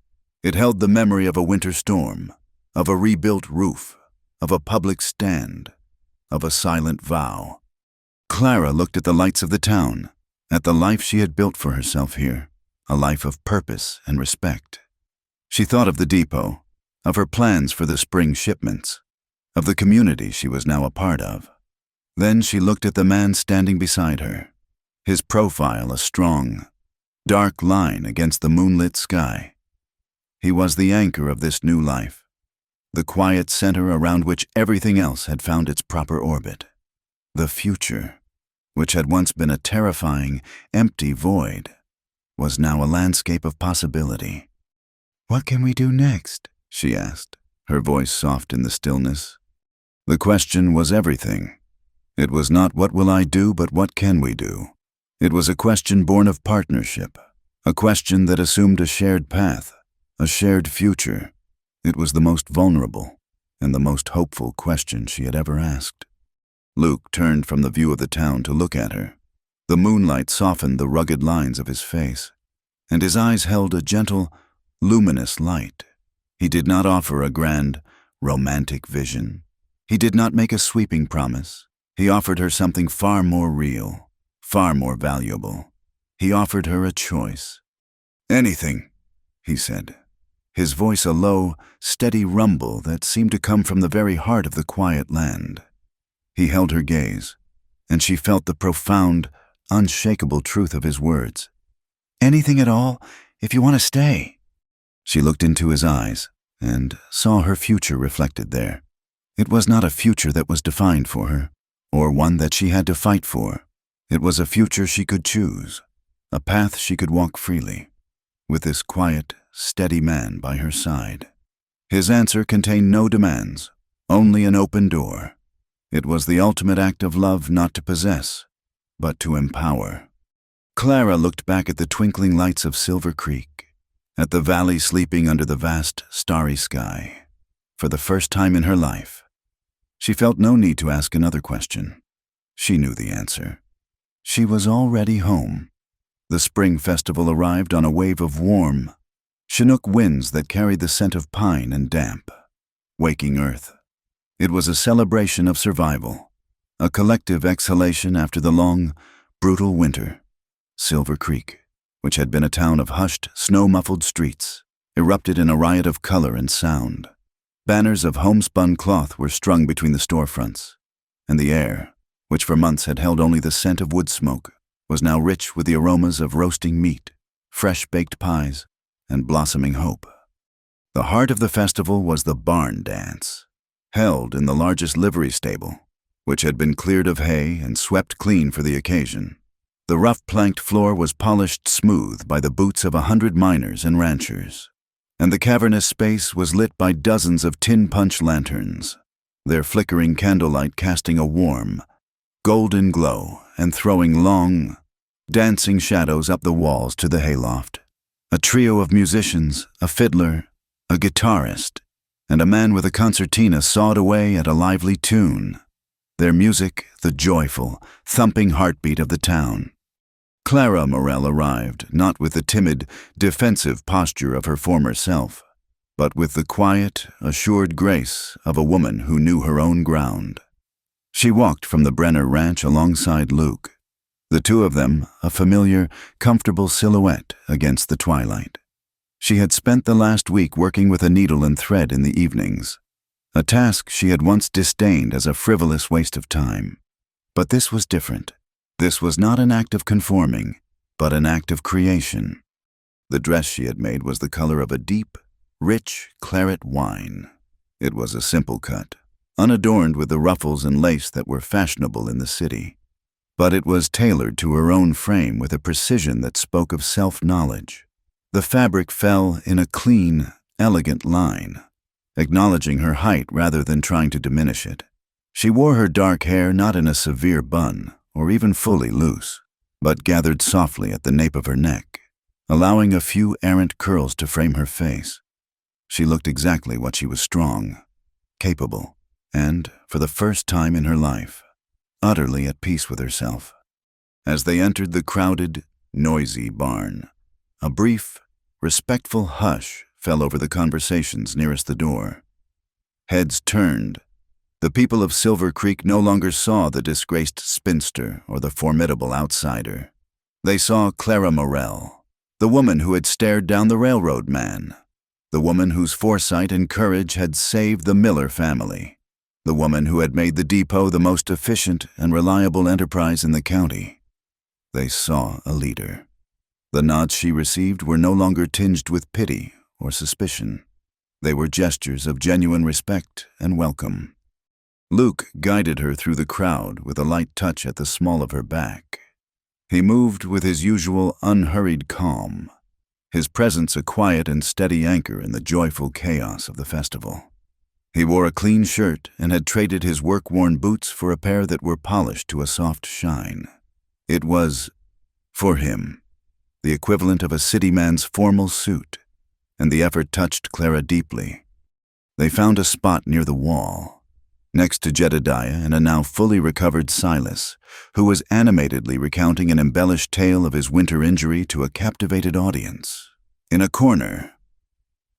It held the memory of a winter storm, of a rebuilt roof, of a public stand, of a silent vow. Clara looked at the lights of the town, at the life she had built for herself here, a life of purpose and respect. She thought of the depot, of her plans for the spring shipments, of the community she was now a part of. Then she looked at the man standing beside her, his profile a strong, dark line against the moonlit sky. He was the anchor of this new life, the quiet center around which everything else had found its proper orbit. The future, which had once been a terrifying, empty void, was now a landscape of possibility. "What can we do next?" she asked, her voice soft in the stillness. The question was everything. It was not what will I do, but what can we do? It was a question born of partnership, a question that assumed a shared path, a shared future. It was the most vulnerable and the most hopeful question she had ever asked. Luke turned from the view of the town to look at her. The moonlight softened the rugged lines of his face, and his eyes held a gentle, luminous light. He did not offer a grand, romantic vision. He did not make a sweeping promise. He offered her something far more real, far more valuable. He offered her a choice. "Anything," he said, his voice a low, steady rumble that seemed to come from the very heart of the quiet land. He held her gaze, and she felt the profound, unshakable truth of his words. "Anything at all, if you want to stay." She looked into his eyes and saw her future reflected there. It was not a future that was defined for her, or one that she had to fight for. It was a future she could choose, a path she could walk freely, with this quiet, steady man by her side. His answer contained no demands, only an open door. It was the ultimate act of love not to possess, but to empower. Clara looked back at the twinkling lights of Silver Creek, at the valley sleeping under the vast, starry sky. For the first time in her life, she felt no need to ask another question. She knew the answer. She was already home. The spring festival arrived on a wave of warm, Chinook winds that carried the scent of pine and damp, waking earth. It was a celebration of survival, a collective exhalation after the long, brutal winter. Silver Creek, which had been a town of hushed, snow-muffled streets, erupted in a riot of color and sound. Banners of homespun cloth were strung between the storefronts, and the air, which for months had held only the scent of wood smoke, was now rich with the aromas of roasting meat, fresh baked pies, and blossoming hope. The heart of the festival was the barn dance, held in the largest livery stable, which had been cleared of hay and swept clean for the occasion. The rough planked floor was polished smooth by the boots of 100 miners and ranchers, and the cavernous space was lit by dozens of tin punch lanterns, their flickering candlelight casting a warm, golden glow and throwing long, dancing shadows up the walls to the hayloft. A trio of musicians, a fiddler, a guitarist, and a man with a concertina sawed away at a lively tune, their music the joyful, thumping heartbeat of the town. Clara Morell arrived, not with the timid, defensive posture of her former self, but with the quiet, assured grace of a woman who knew her own ground. She walked from the Brenner Ranch alongside Luke, the two of them a familiar, comfortable silhouette against the twilight. She had spent the last week working with a needle and thread in the evenings, a task she had once disdained as a frivolous waste of time. But this was different. This was not an act of conforming, but an act of creation. The dress she had made was the color of a deep, rich claret wine. It was a simple cut, unadorned with the ruffles and lace that were fashionable in the city. But it was tailored to her own frame with a precision that spoke of self-knowledge. The fabric fell in a clean, elegant line, acknowledging her height rather than trying to diminish it. She wore her dark hair not in a severe bun, or even fully loose, but gathered softly at the nape of her neck, allowing a few errant curls to frame her face. She looked exactly what she was: strong, capable, and, for the first time in her life, utterly at peace with herself. As they entered the crowded, noisy barn, a brief, respectful hush fell over the conversations nearest the door. Heads turned. The people of Silver Creek no longer saw the disgraced spinster or the formidable outsider. They saw Clara Morell, the woman who had stared down the railroad man, the woman whose foresight and courage had saved the Miller family, the woman who had made the depot the most efficient and reliable enterprise in the county. They saw a leader. The nods she received were no longer tinged with pity or suspicion. They were gestures of genuine respect and welcome. Luke guided her through the crowd with a light touch at the small of her back. He moved with his usual unhurried calm, his presence a quiet and steady anchor in the joyful chaos of the festival. He wore a clean shirt and had traded his work-worn boots for a pair that were polished to a soft shine. It was, for him, the equivalent of a city man's formal suit, and the effort touched Clara deeply. They found a spot near the wall, next to Jedediah and a now fully recovered Silas, who was animatedly recounting an embellished tale of his winter injury to a captivated audience. In a corner,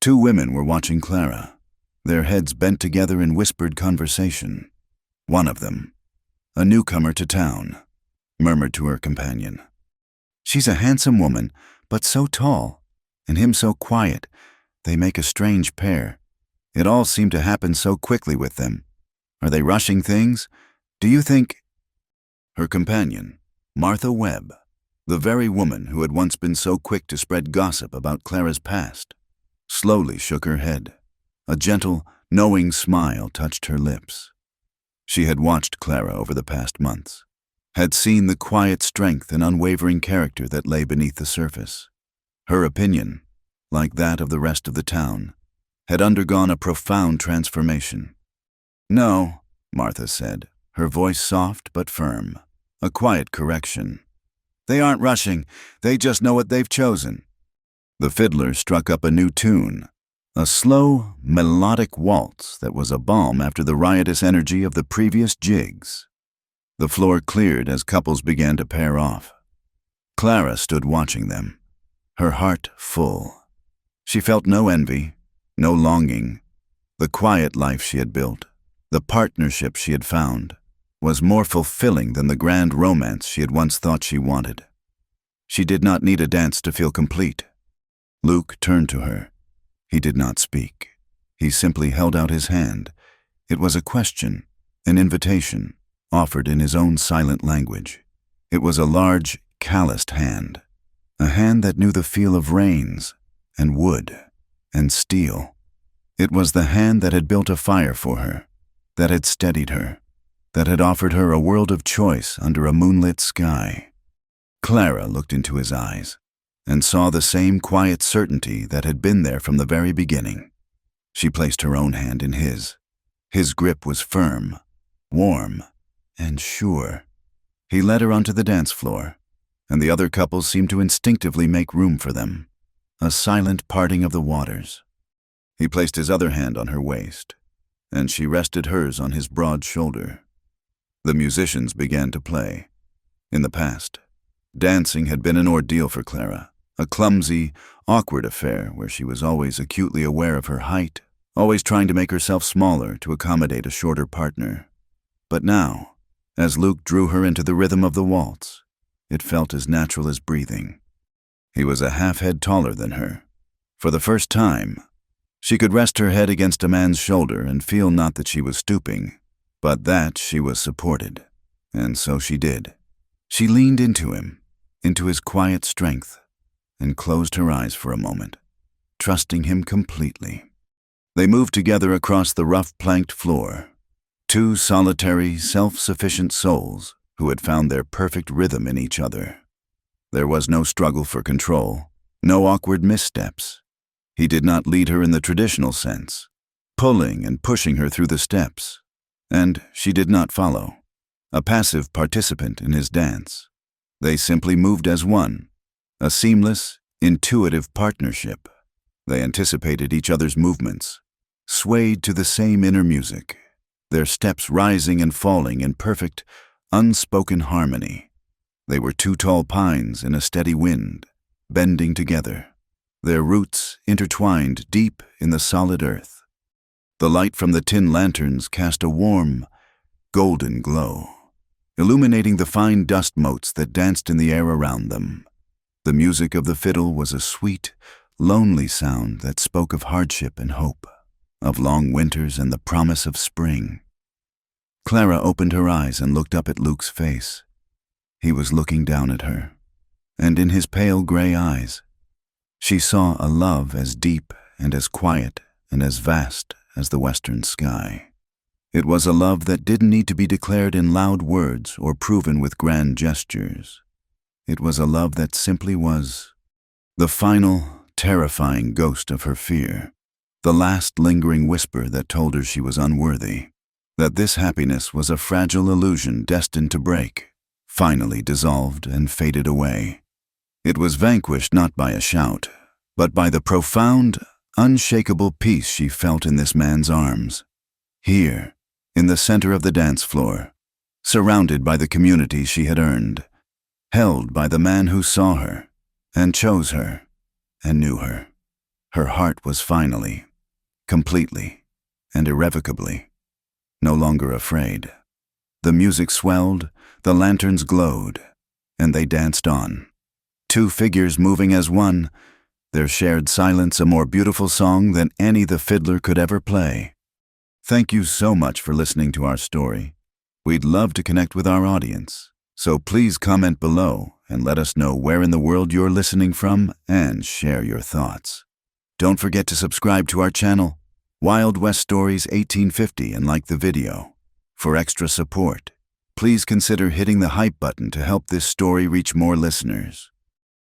two women were watching Clara, their heads bent together in whispered conversation. One of them, a newcomer to town, murmured to her companion, "She's a handsome woman, but so tall, and him so quiet. They make a strange pair. It all seemed to happen so quickly with them. Are they rushing things? Do you think—" Her companion, Martha Webb, the very woman who had once been so quick to spread gossip about Clara's past, slowly shook her head. A gentle, knowing smile touched her lips. She had watched Clara over the past months, had seen the quiet strength and unwavering character that lay beneath the surface. Her opinion, like that of the rest of the town, had undergone a profound transformation. "No," Martha said, her voice soft but firm, a quiet correction. "They aren't rushing, they just know what they've chosen." The fiddler struck up a new tune, a slow, melodic waltz that was a balm after the riotous energy of the previous jigs. The floor cleared as couples began to pair off. Clara stood watching them, her heart full. She felt no envy, no longing. The quiet life she had built, the partnership she had found, was more fulfilling than the grand romance she had once thought she wanted. She did not need a dance to feel complete. Luke turned to her. He did not speak. He simply held out his hand. It was a question, an invitation, offered in his own silent language. It was a large, calloused hand, a hand that knew the feel of rains and wood and steel. It was the hand that had built a fire for her, that had steadied her, that had offered her a world of choice under a moonlit sky. Clara looked into his eyes and saw the same quiet certainty that had been there from the very beginning. She placed her own hand in his. His grip was firm, warm, and sure. He led her onto the dance floor, and the other couples seemed to instinctively make room for them, a silent parting of the waters. He placed his other hand on her waist, and she rested hers on his broad shoulder. The musicians began to play. In the past, dancing had been an ordeal for Clara, a clumsy, awkward affair where she was always acutely aware of her height, always trying to make herself smaller to accommodate a shorter partner. But now, as Luke drew her into the rhythm of the waltz, it felt as natural as breathing. He was a half-head taller than her. For the first time, she could rest her head against a man's shoulder and feel not that she was stooping, but that she was supported. And so she did. She leaned into him, into his quiet strength, and closed her eyes for a moment, trusting him completely. They moved together across the rough planked floor, two solitary, self-sufficient souls who had found their perfect rhythm in each other. There was no struggle for control, no awkward missteps. He did not lead her in the traditional sense, pulling and pushing her through the steps, and she did not follow, a passive participant in his dance. They simply moved as one, a seamless, intuitive partnership. They anticipated each other's movements, swayed to the same inner music, their steps rising and falling in perfect, unspoken harmony. They were two tall pines in a steady wind, bending together, their roots intertwined deep in the solid earth. The light from the tin lanterns cast a warm, golden glow, illuminating the fine dust motes that danced in the air around them. The music of the fiddle was a sweet, lonely sound that spoke of hardship and hope, of long winters and the promise of spring. Clara opened her eyes and looked up at Luke's face. He was looking down at her, and in his pale gray eyes, she saw a love as deep and as quiet and as vast as the western sky. It was a love that didn't need to be declared in loud words or proven with grand gestures. It was a love that simply was. The final, terrifying ghost of her fear, the last lingering whisper that told her she was unworthy, that this happiness was a fragile illusion destined to break, finally dissolved and faded away. It was vanquished not by a shout, but by the profound, unshakable peace she felt in this man's arms. Here, in the center of the dance floor, surrounded by the community she had earned, held by the man who saw her, and chose her, and knew her. Her heart was finally, completely, and irrevocably, no longer afraid. The music swelled, the lanterns glowed, and they danced on. Two figures moving as one, their shared silence a more beautiful song than any the fiddler could ever play. Thank you so much for listening to our story. We'd love to connect with our audience, so please comment below and let us know where in the world you're listening from and share your thoughts. Don't forget to subscribe to our channel, Wild West Stories 1850, and like the video. For extra support, please consider hitting the hype button to help this story reach more listeners.